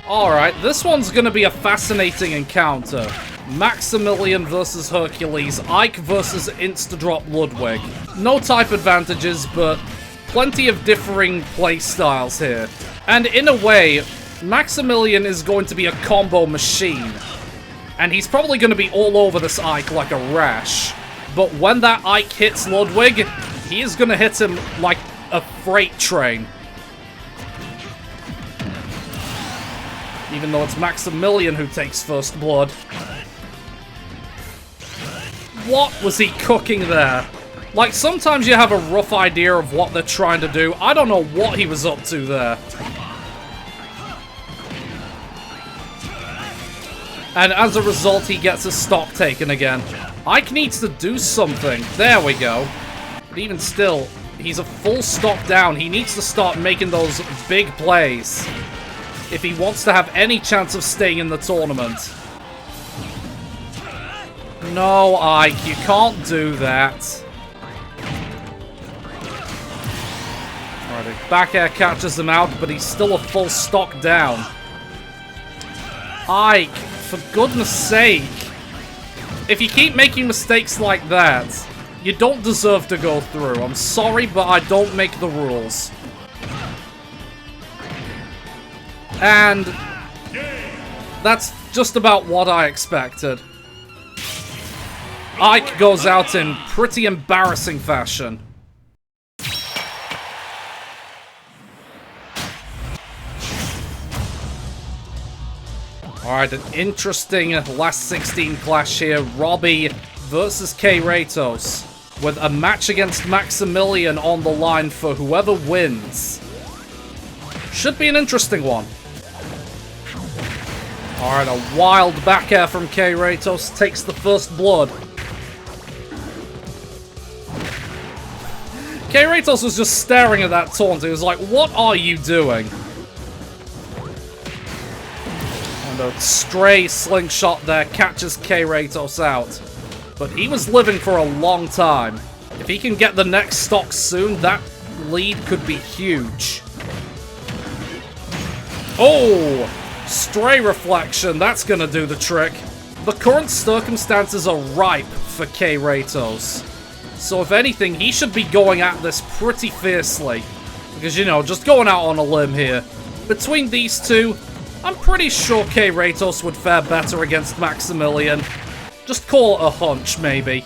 Alright, this one's going to be a fascinating encounter. Maximilian versus Hercules, Ike versus Instadrop Ludwig. No type advantages, but plenty of differing play styles here. And in a way, Maximilian is going to be a combo machine. And he's probably going to be all over this Ike like a rash. But when that Ike hits Ludwig, he is going to hit him like a freight train. Even though it's Maximilian who takes first blood. What was he cooking there? Like, sometimes you have a rough idea of what they're trying to do. I don't know what he was up to there. And as a result, he gets his stock taken again. Ike needs to do something. There we go. But even still, he's a full stock down. He needs to start making those big plays if he wants to have any chance of staying in the tournament. No, Ike, you can't do that. Alright, back air catches him out, but he's still a full stock down. Ike, for goodness sake. If you keep making mistakes like that, you don't deserve to go through. I'm sorry, but I don't make the rules. And that's just about what I expected. Ike goes out in pretty embarrassing fashion. Alright, an interesting last 16 clash here. Robbie versus K-Ratos, with a match against Maximilian on the line for whoever wins. Should be an interesting one. Alright, a wild back air from K-Ratos takes the first blood. K-Ratos was just staring at that taunt. He was like, what are you doing? And a stray slingshot there catches K-Ratos out. But he was living for a long time. If he can get the next stock soon, that lead could be huge. Oh! Stray reflection, that's gonna do the trick. The current circumstances are ripe for K-Ratos. So if anything, he should be going at this pretty fiercely. Because, you know, just going out on a limb here. Between these two, I'm pretty sure K-Ratos would fare better against Maximilian. Just call it a hunch, maybe.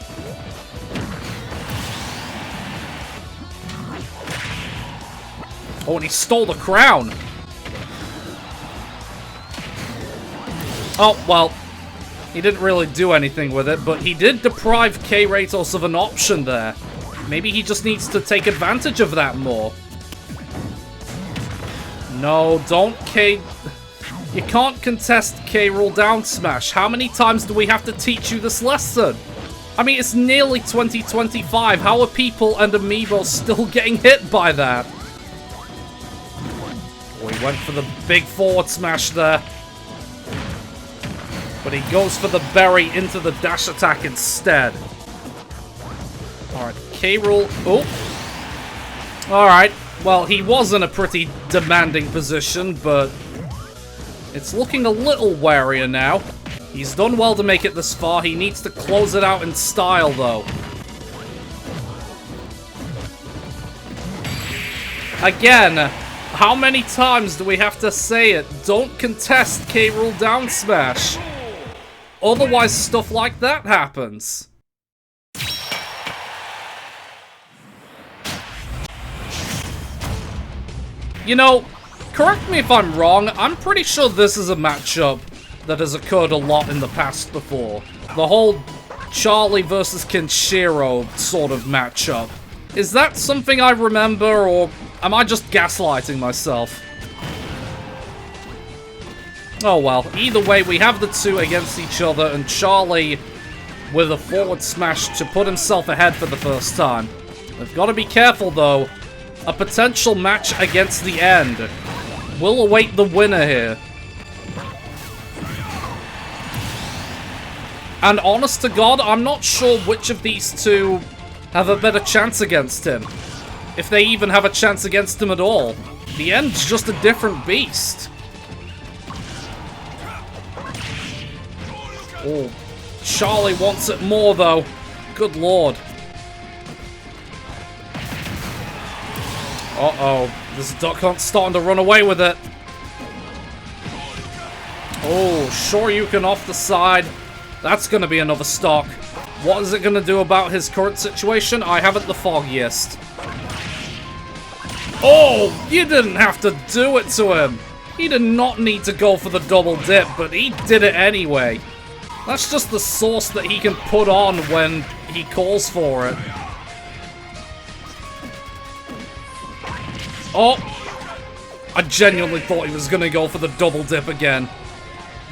Oh, and he stole the crown. Oh, well, he didn't really do anything with it, but he did deprive K-Ratos of an option there. Maybe he just needs to take advantage of that more. No, don't K... You can't contest K-Roll down smash. How many times do we have to teach you this lesson? I mean, it's nearly 2025. How are people and Amiibo still getting hit by that? Oh, he went for the big forward smash there. But he goes for the berry into the dash attack instead. Alright, K-Roll. Oh. Alright. Well, he was in a pretty demanding position, but it's looking a little warier now. He's done well to make it this far. He needs to close it out in style, though. Again, how many times do we have to say it? Don't contest K-Roll down smash. Otherwise, stuff like that happens. You know, correct me if I'm wrong, I'm pretty sure this is a matchup that has occurred a lot in the past before. The whole Charlie versus Kenshiro sort of matchup. Is that something I remember, or am I just gaslighting myself? Oh well, either way, we have the two against each other, and Charlie with a forward smash to put himself ahead for the first time. We've got to be careful, though. A potential match against the end will await the winner here. And honest to God, I'm not sure which of these two have a better chance against him. If they even have a chance against him at all. The end's just a different beast. Oh, Charlie wants it more, though. Good lord. Uh-oh. This Duck Hunt's starting to run away with it. Oh, Shoryuken off the side. That's going to be another stock. What is it going to do about his current situation? I haven't the foggiest. Oh, you didn't have to do it to him. He did not need to go for the double dip, but he did it anyway. That's just the sauce that he can put on when he calls for it. Oh! I genuinely thought he was going to go for the double dip again.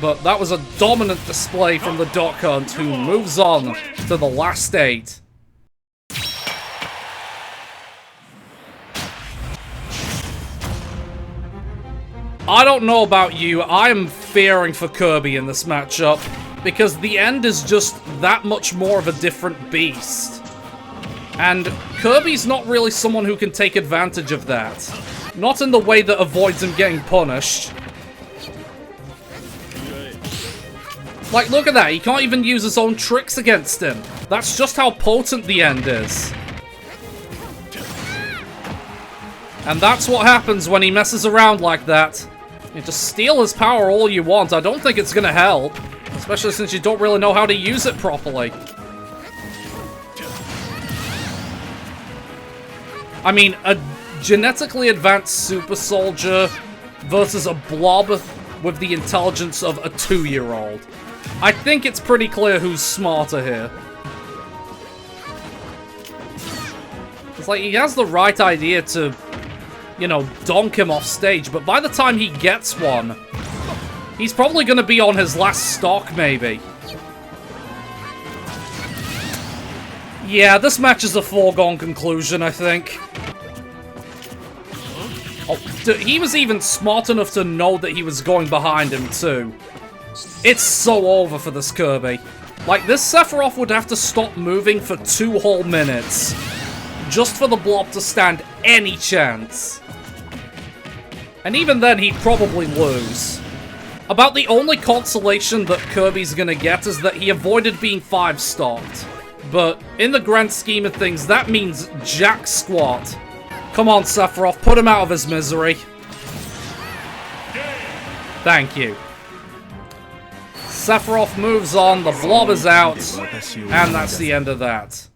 But that was a dominant display from the Duck Hunt, who moves on to the last 8. I don't know about you, I am fearing for Kirby in this matchup, because the end is just that much more of a different beast. And Kirby's not really someone who can take advantage of that. Not in the way that avoids him getting punished. Like, look at that, he can't even use his own tricks against him. That's just how potent the end is. And that's what happens when he messes around like that. You just steal his power all you want. I don't think it's gonna help. Especially since you don't really know how to use it properly. I mean, a genetically advanced super soldier versus a blob with the intelligence of a 2-year-old. I think it's pretty clear who's smarter here. It's like, he has the right idea to, you know, donk him off stage, but by the time he gets one, he's probably gonna be on his last stock, maybe. Yeah, this match is a foregone conclusion, I think. Oh, he was even smart enough to know that he was going behind him, too. It's so over for this Kirby. Like, this Sephiroth would have to stop moving for 2 whole minutes just for the blob to stand any chance. And even then, he'd probably lose. About the only consolation that Kirby's gonna get is that he avoided being 5-stocked. But in the grand scheme of things, that means jack squat. Come on, Sephiroth, put him out of his misery. Thank you. Sephiroth moves on, the blob is out, and that's the end of that.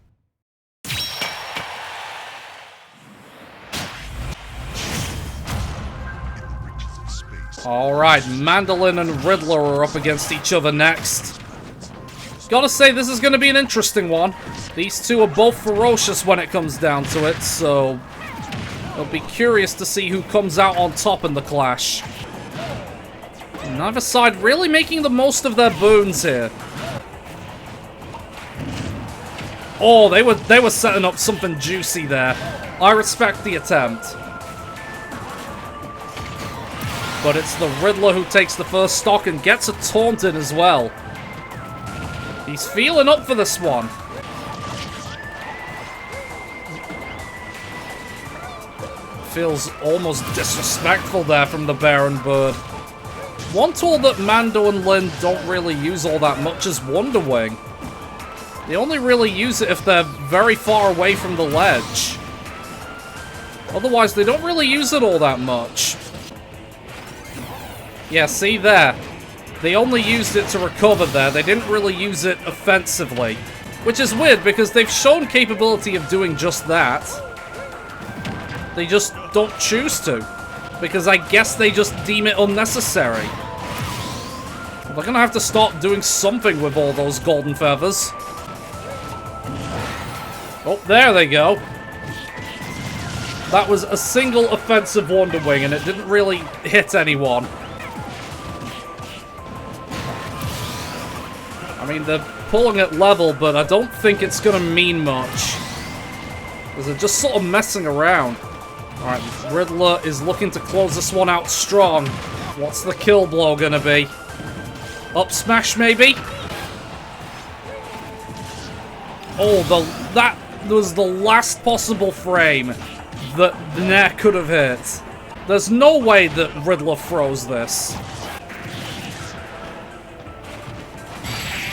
Alright, Mandolin and Riddler are up against each other next. Gotta say, this is gonna be an interesting one. These two are both ferocious when it comes down to it, so I'll be curious to see who comes out on top in the clash. Neither side really making the most of their boons here. Oh, they were setting up something juicy there. I respect the attempt. But it's the Riddler who takes the first stock and gets a taunt in as well. He's feeling up for this one. Feels almost disrespectful there from the Baron Bird. One tool that Mando and Lin don't really use all that much is Wonder Wing. They only really use it if they're very far away from the ledge. Otherwise, they don't really use it all that much. Yeah, see there. They only used it to recover there. They didn't really use it offensively. Which is weird, because they've shown capability of doing just that. They just don't choose to. Because I guess they just deem it unnecessary. They're gonna have to start doing something with all those golden feathers. Oh, there they go. That was a single offensive Wonder Wing, and it didn't really hit anyone. I mean, they're pulling it level, but I don't think it's gonna mean much. Because they're just sort of messing around. Alright, Riddler is looking to close this one out strong. What's the kill blow gonna be? Up smash, maybe? Oh, that was the last possible frame that the Nair could have hit. There's no way that Riddler throws this.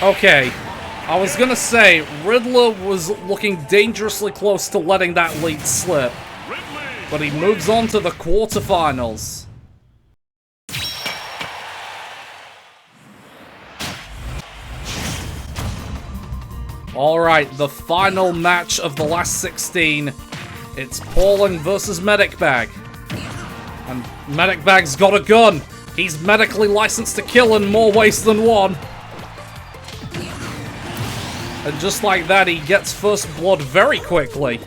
Okay, I was gonna say, Riddler was looking dangerously close to letting that lead slip. But he moves on to the quarterfinals. Alright, the final match of the last 16. It's Pauling versus Medic Bag. And Medic Bag's got a gun. He's medically licensed to kill in more ways than one. And just like that, he gets first blood very quickly.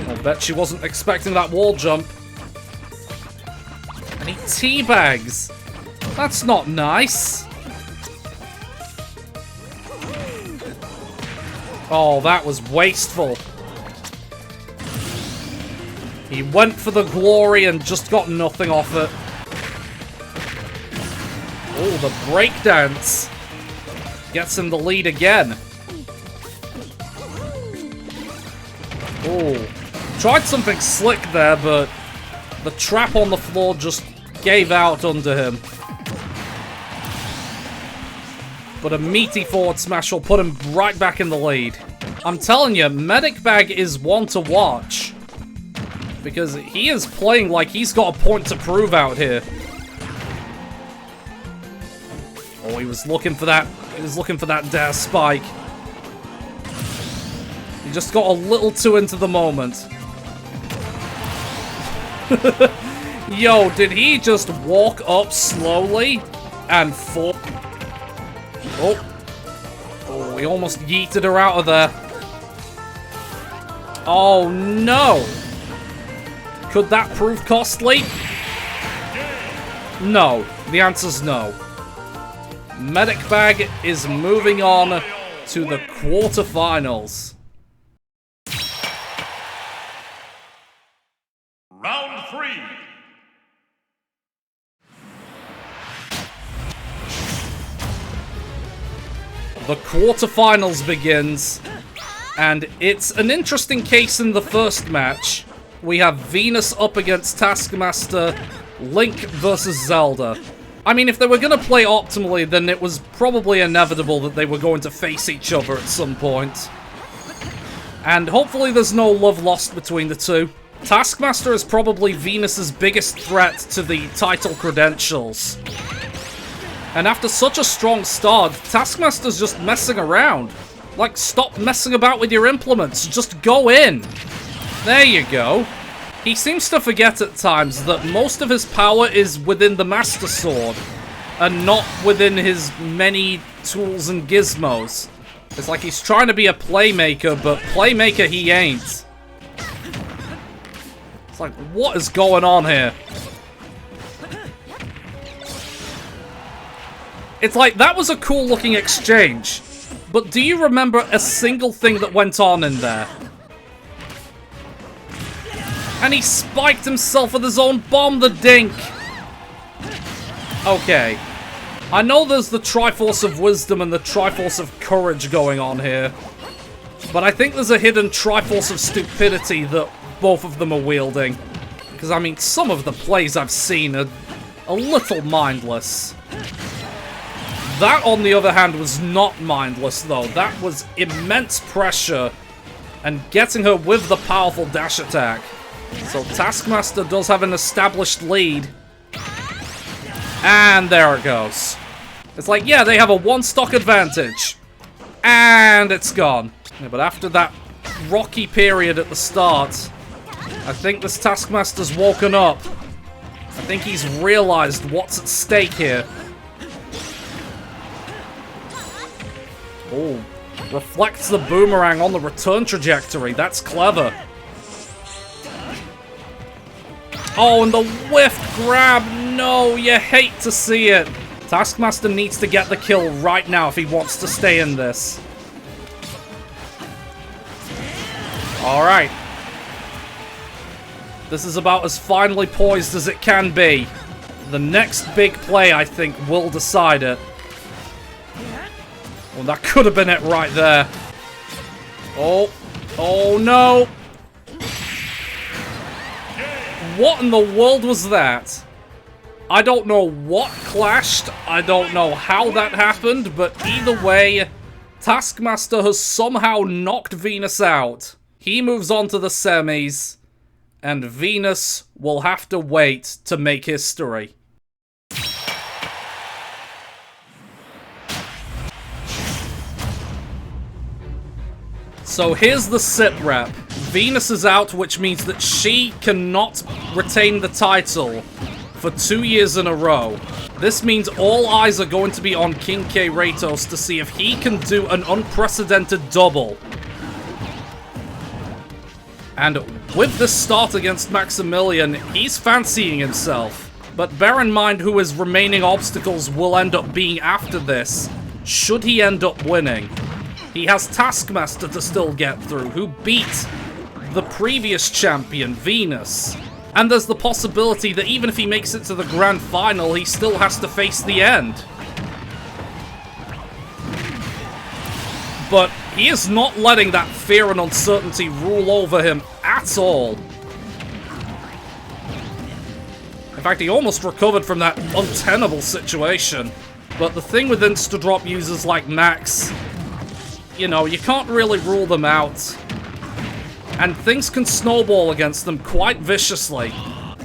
I bet she wasn't expecting that wall jump. And he teabags. That's not nice. Oh, that was wasteful. He went for the glory and just got nothing off it. Oh, the breakdance gets him the lead again. Oh, tried something slick there, but the trap on the floor just gave out under him. But a meaty forward smash will put him right back in the lead. I'm telling you, Medic Bag is one to watch. Because he is playing like he's got a point to prove out here. Oh, he was looking for that. He was looking for that dare spike. He just got a little too into the moment. Yo, did he just walk up slowly and fall? Oh. Oh, he almost yeeted her out of there. Oh, no. Could that prove costly? No. The answer's no. Medic Bag is moving on to the quarterfinals. Round 3. The quarterfinals begins, and it's an interesting case in the first match. We have Venus up against Taskmaster, Link versus Zelda. I mean, if they were going to play optimally, then it was probably inevitable that they were going to face each other at some point. And hopefully there's no love lost between the two. Taskmaster is probably Venus's biggest threat to the title credentials. And after such a strong start, Taskmaster's just messing around. Like, stop messing about with your implements, just go in. There you go. He seems to forget at times that most of his power is within the Master Sword, and not within his many tools and gizmos. It's like he's trying to be a playmaker, but playmaker he ain't. It's like, what is going on here? It's like, that was a cool looking exchange, but do you remember a single thing that went on in there? And he spiked himself with his own bomb, the dink! Okay. I know there's the Triforce of Wisdom and the Triforce of Courage going on here, but I think there's a hidden Triforce of Stupidity that both of them are wielding. Because, I mean, some of the plays I've seen are a little mindless. That, on the other hand, was not mindless, though. That was immense pressure and getting her with the powerful dash attack. So Taskmaster does have an established lead. And there it goes. It's like, yeah, they have a one-stock advantage. And it's gone. Yeah, but after that rocky period at the start, I think this Taskmaster's woken up. I think he's realized what's at stake here. Oh, reflects the boomerang on the return trajectory. That's clever. Oh, and the whiffed grab. No, you hate to see it. Taskmaster needs to get the kill right now if he wants to stay in this. Alright. This is about as finely poised as it can be. The next big play, I think, will decide it. Well, that could have been it right there. Oh. Oh, no. What in the world was that? I don't know what clashed. I don't know how that happened, but either way, Taskmaster has somehow knocked Venus out. He moves on to the semis, and Venus will have to wait to make history. So here's the sit rep. Venus is out, which means that she cannot retain the title for 2 years in a row. This means all eyes are going to be on King K. Ratos to see if he can do an unprecedented double. And with this start against Maximilian, he's fancying himself. But bear in mind who his remaining obstacles will end up being after this, should he end up winning. He has Taskmaster to still get through, who beat the previous champion, Venus. And there's the possibility that even if he makes it to the grand final, he still has to face the end. But he is not letting that fear and uncertainty rule over him at all. In fact, he almost recovered from that untenable situation. But the thing with insta-drop users like Max, you know, you can't really rule them out. And things can snowball against them quite viciously.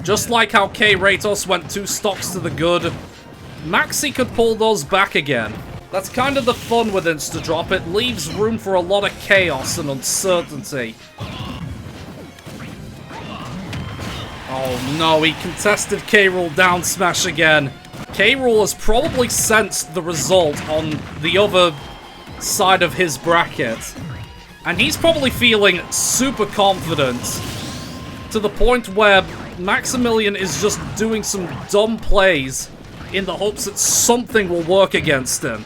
Just like how K-Ratos went 2 stocks to the good, Maxi could pull those back again. That's kind of the fun with insta-drop. It leaves room for a lot of chaos and uncertainty. Oh no, he contested K-Rool down smash again. K-Rool has probably sensed the result on the other side of his bracket. And he's probably feeling super confident to the point where Maximilian is just doing some dumb plays in the hopes that something will work against him.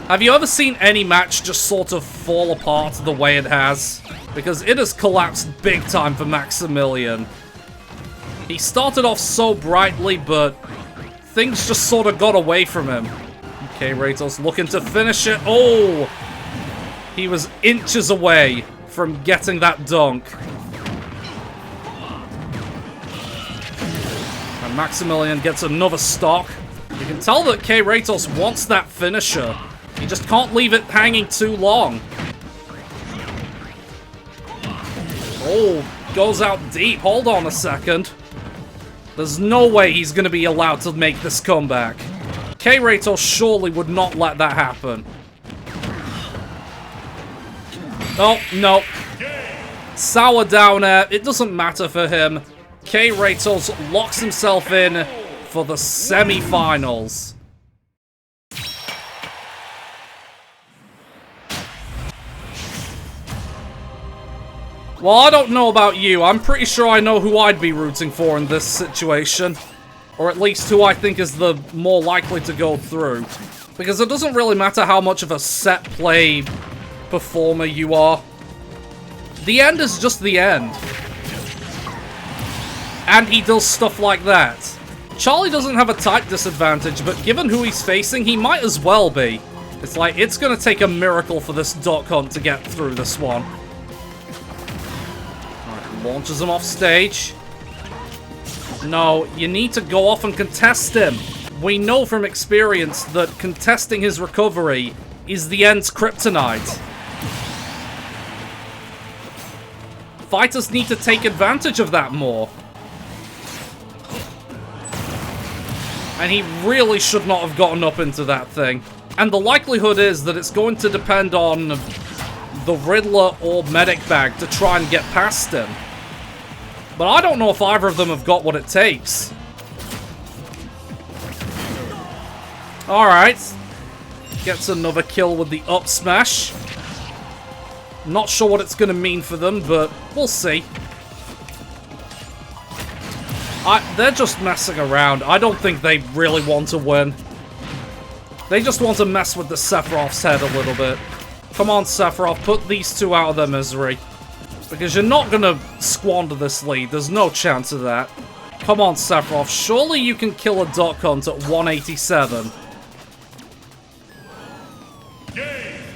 Have you ever seen any match just sort of fall apart the way it has? Because it has collapsed big time for Maximilian. He started off so brightly, but things just sort of got away from him. Okay, Ratos looking to finish it. Oh! He was inches away from getting that dunk. And Maximilian gets another stock. You can tell that K-Ratos wants that finisher. He just can't leave it hanging too long. Oh, goes out deep. Hold on a second. There's no way he's going to be allowed to make this comeback. K-Ratos surely would not let that happen. Oh, no. Sour down air. It doesn't matter for him. K-Ratos locks himself in for the semi-finals. Well, I don't know about you. I'm pretty sure I know who I'd be rooting for in this situation. Or at least who I think is the more likely to go through. Because it doesn't really matter how much of a set play performer you are. The end is just the end. And he does stuff like that. Charlie doesn't have a type disadvantage, but given who he's facing, he might as well be. It's like, it's gonna take a miracle for this Duck Hunt to get through this one. Alright, launches him off stage. No, you need to go off and contest him. We know from experience that contesting his recovery is the end's kryptonite. Fighters need to take advantage of that more. And he really should not have gotten up into that thing. And the likelihood is that it's going to depend on the Riddler or Medic Bag to try and get past him. But I don't know if either of them have got what it takes. Alright. Gets another kill with the up smash. Not sure what it's going to mean for them, but we'll see. They're just messing around. I don't think they really want to win. They just want to mess with the Sephiroth's head a little bit. Come on, Sephiroth, put these two out of their misery. Because you're not going to squander this lead. There's no chance of that. Come on, Sephiroth. Surely you can kill a Duck Hunt at 187.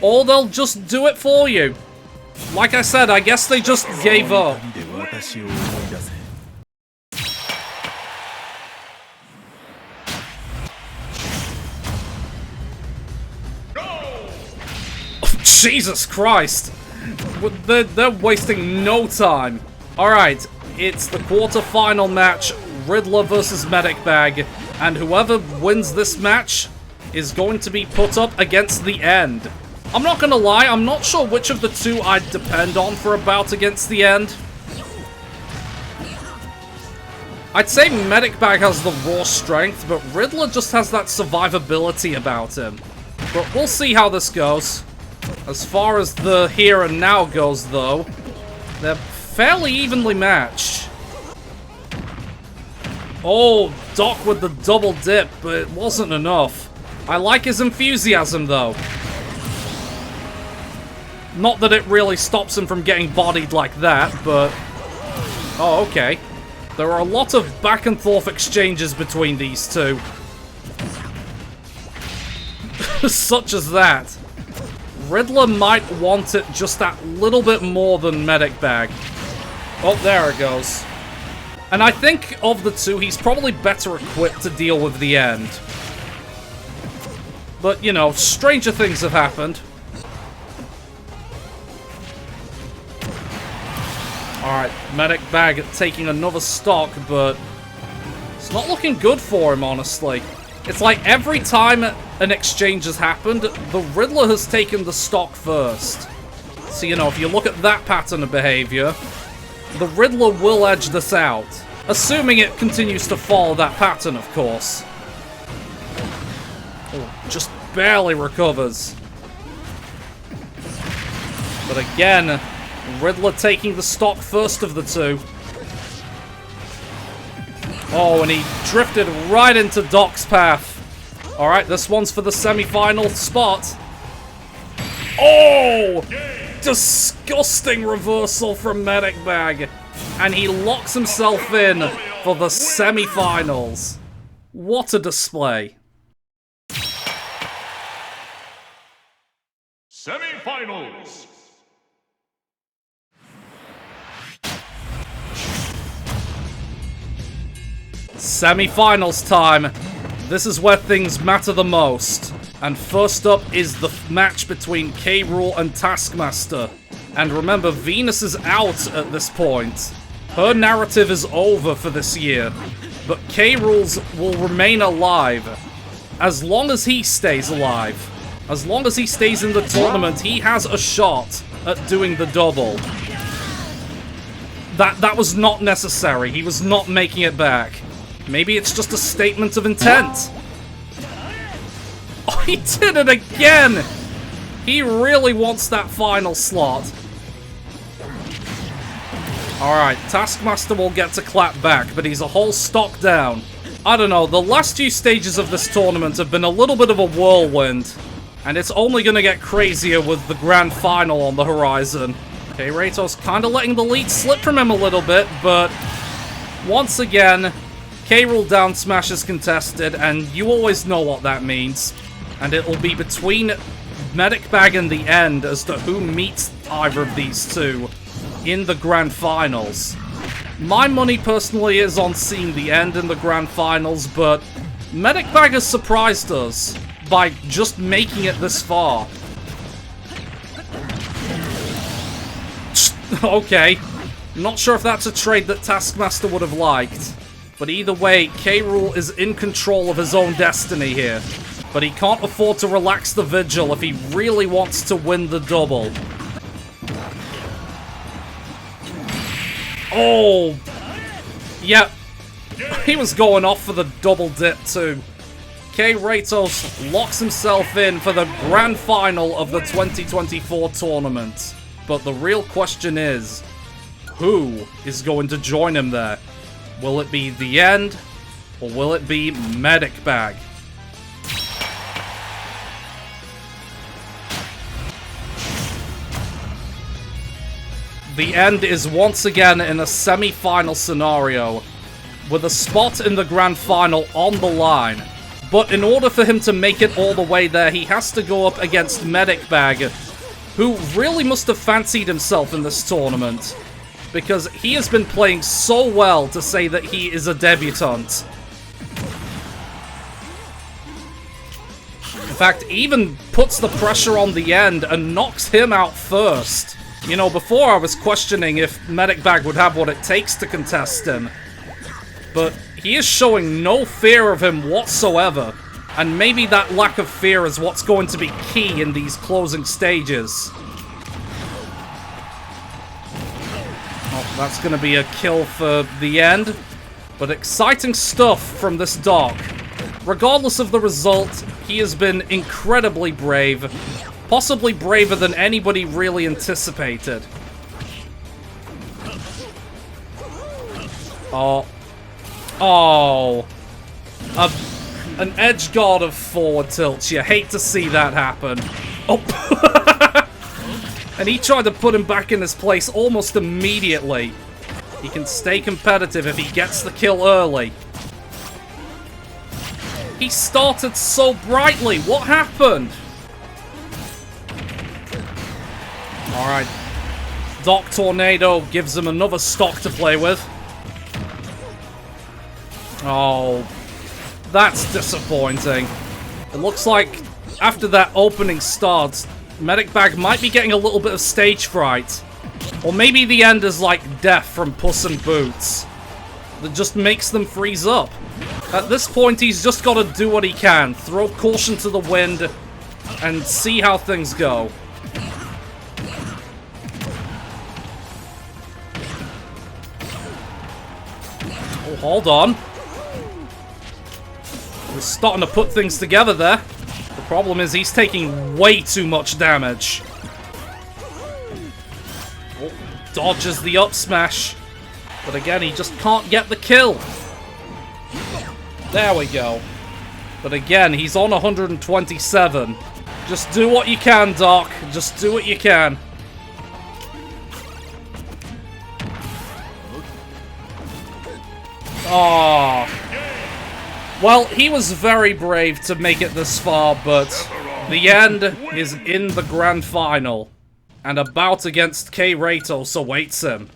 Or they'll just do it for you. Like I said, I guess they just gave up. Jesus Christ! They're wasting no time. Alright, it's the quarter-final match, Riddler versus Medic Bag, and whoever wins this match is going to be put up against the end. I'm not gonna lie, I'm not sure which of the two I'd depend on for a bout against the end. I'd say Medic Bag has the raw strength, but Riddler just has that survivability about him. But we'll see how this goes. As far as the here and now goes, though, they're fairly evenly matched. Oh, Doc with the double dip, but it wasn't enough. I like his enthusiasm, though. Not that it really stops him from getting bodied like that, but... Oh, okay. There are a lot of back and forth exchanges between these two. Such as that. Riddler might want it just that little bit more than Medic Bag. Oh, there it goes. And I think of the two, he's probably better equipped to deal with the end. But, you know, stranger things have happened. Alright, Medic Bag taking another stock, but it's not looking good for him, honestly. It's like every time an exchange has happened, the Riddler has taken the stock first. So, you know, if you look at that pattern of behavior, the Riddler will edge this out. Assuming it continues to follow that pattern, of course. Oh, just barely recovers. But again, Riddler taking the stock first of the two. Oh, and he drifted right into Doc's path. Alright, this one's for the semi-final spot. Oh! Disgusting reversal from Medic Bag. And he locks himself in for the semi-finals. What a display. Semi-finals. Semi-finals time. This is where things matter the most. And first up is the match between K. Rool and Taskmaster. And remember, Venus is out at this point. Her narrative is over for this year. But K. Rool's will remain alive. As long as he stays alive. As long as he stays in the tournament, he has a shot at doing the double. That was not necessary. He was not making it back. Maybe it's just a statement of intent. Oh, he did it again! He really wants that final slot. Alright, Taskmaster will get to clap back, but he's a whole stock down. I don't know, the last few stages of this tournament have been a little bit of a whirlwind. And it's only gonna get crazier with the grand final on the horizon. Okay, Rato's kinda letting the lead slip from him a little bit, but... once again... K. Rool down smash is contested, and you always know what that means. And it'll be between Medic Bag and the end as to who meets either of these two in the grand finals. My money personally is on seeing the end in the grand finals, but Medic Bag has surprised us by just making it this far. Okay, not sure if that's a trade that Taskmaster would have liked. But either way, K. Rool is in control of his own destiny here. But he can't afford to relax the vigil if he really wants to win the double. Oh! Yep. He was going off for the double dip too. K. Ratos locks himself in for the grand final of the 2024 tournament. But the real question is, who is going to join him there? Will it be the end, or will it be Medic Bag? The end is once again in a semi-final scenario, with a spot in the grand final on the line. But in order for him to make it all the way there, he has to go up against Medic Bag, who really must have fancied himself in this tournament. Because he has been playing so well to say that he is a debutant. In fact, even puts the pressure on the end and knocks him out first. You know, before I was questioning if Medic Bag would have what it takes to contest him. But he is showing no fear of him whatsoever. And maybe that lack of fear is what's going to be key in these closing stages. Oh, that's going to be a kill for the end. But exciting stuff from this Doc. Regardless of the result, he has been incredibly brave. Possibly braver than anybody really anticipated. Oh. Oh. An edge guard of forward tilts. You hate to see that happen. Oh! And he tried to put him back in his place almost immediately. He can stay competitive if he gets the kill early. He started so brightly. What happened? Alright. Doc Tornado gives him another stock to play with. Oh, that's disappointing. It looks like after that opening start, Medic Bag might be getting a little bit of stage fright. Or maybe the end is like death from Puss in Boots. That just makes them freeze up. At this point, he's just got to do what he can. Throw caution to the wind and see how things go. Oh, hold on. We're starting to put things together there. The problem is he's taking way too much damage. Oh, dodges the up smash. But again, he just can't get the kill. There we go. But again, he's on 127. Just do what you can, Doc. Just do what you can. Oh. Well, he was very brave to make it this far, but the end is in the grand final. And a bout against K. Ratos awaits him.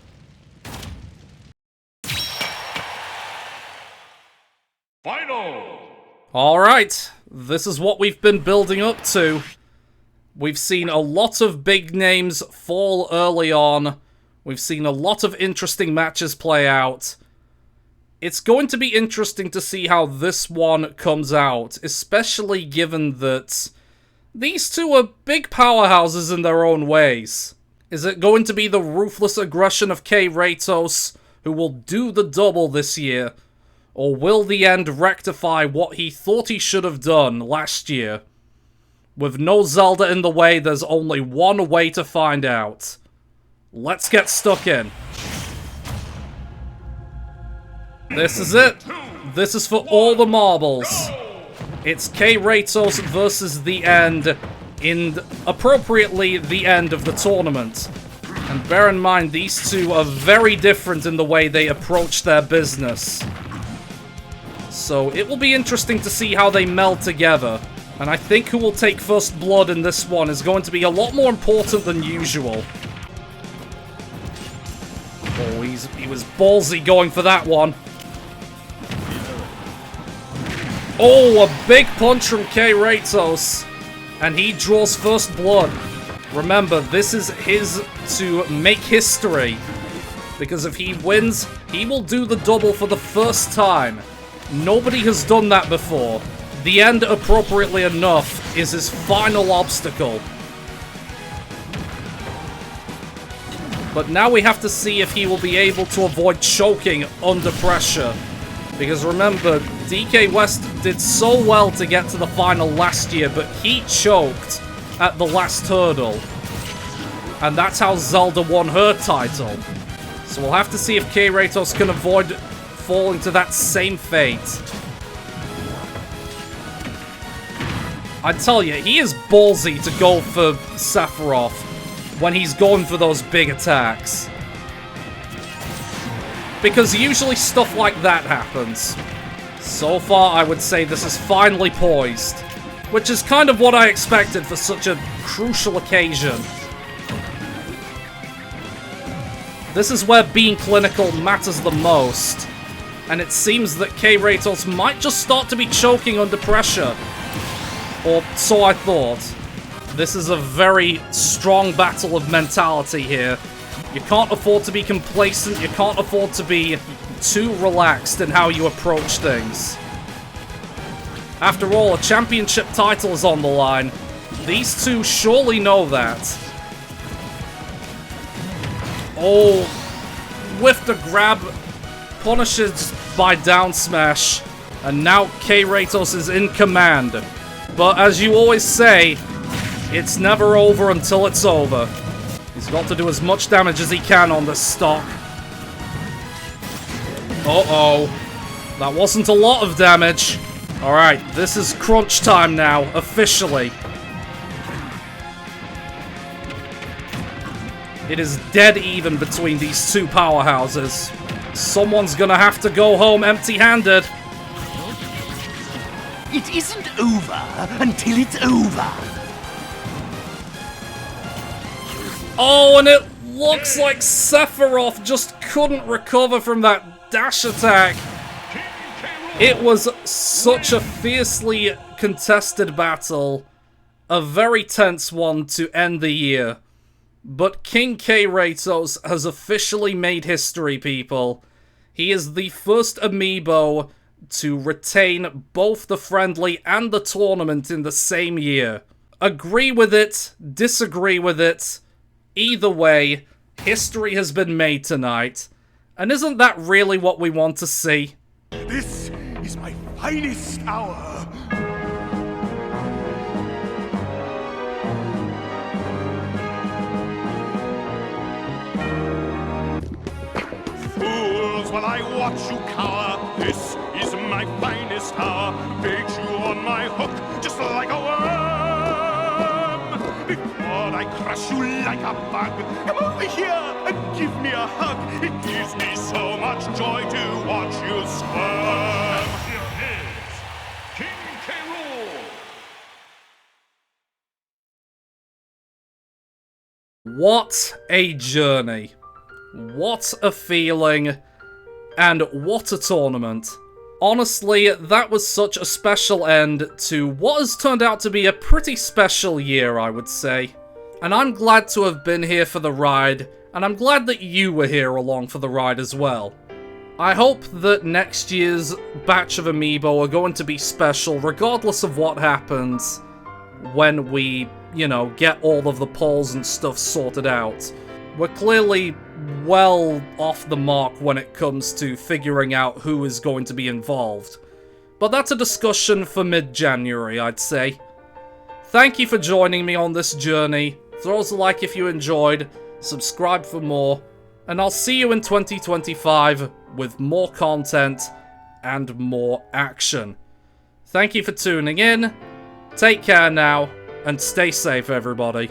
Final! Alright, this is what we've been building up to. We've seen a lot of big names fall early on. We've seen a lot of interesting matches play out. It's going to be interesting to see how this one comes out, especially given that these two are big powerhouses in their own ways. Is it going to be the ruthless aggression of K. Ratos, who will do the double this year? Or will the end rectify what he thought he should have done last year? With no Zelda in the way, there's only one way to find out. Let's get stuck in. This is it. This is for all the marbles. It's K. Ratos versus the end in, appropriately, the end of the tournament. And bear in mind, these two are very different in the way they approach their business. So it will be interesting to see how they meld together. And I think who will take first blood in this one is going to be a lot more important than usual. Oh, he was ballsy going for that one. Oh, a big punch from K. Ratos. And he draws first blood. Remember, this is his to make history. Because if he wins, he will do the double for the first time. Nobody has done that before. The end, appropriately enough, is his final obstacle. But now we have to see if he will be able to avoid choking under pressure. Because remember, DK West did so well to get to the final last year, but he choked at the last hurdle. And that's how Zelda won her title. So we'll have to see if K. Ratos can avoid falling to that same fate. I tell you, he is ballsy to go for Sephiroth when he's going for those big attacks. Because usually stuff like that happens. So far, I would say this is finely poised. Which is kind of what I expected for such a crucial occasion. This is where being clinical matters the most. And it seems that K. Ratos might just start to be choking under pressure. Or so I thought. This is a very strong battle of mentality here. You can't afford to be complacent, you can't afford to be too relaxed in how you approach things. After all, a championship title is on the line. These two surely know that. Oh, whiffed a grab, punishes by down smash, and now K. Ratos is in command. But as you always say, it's never over until it's over. He's got to do as much damage as he can on this stock. Uh-oh. That wasn't a lot of damage. Alright, this is crunch time now, officially. It is dead even between these two powerhouses. Someone's gonna have to go home empty-handed. It isn't over until it's over. Oh, and it looks like Sephiroth just couldn't recover from that dash attack. It was such a fiercely contested battle. A very tense one to end the year. But King K. Kratos has officially made history, people. He is the first amiibo to retain both the friendly and the tournament in the same year. Agree with it, disagree with it. Either way, history has been made tonight. And isn't that really what we want to see? This is my finest hour. Fools, while I watch you cower, this is my finest hour. Bait you on my hook, just like a worm. Before I crush you like a bug, come over here and give me a hug. It gives me so much joy to watch you squirm. Here is King K. Rool. What a journey. What a feeling. And what a tournament. Honestly, that was such a special end to what has turned out to be a pretty special year, I would say. And I'm glad to have been here for the ride, and I'm glad that you were here along for the ride as well. I hope that next year's batch of Amiibo are going to be special, regardless of what happens when we, you know, get all of the polls and stuff sorted out. We're clearly well off the mark when it comes to figuring out who is going to be involved. But that's a discussion for mid-January, I'd say. Thank you for joining me on this journey. Throw us a like if you enjoyed, subscribe for more, and I'll see you in 2025 with more content and more action. Thank you for tuning in, take care now, and stay safe, everybody.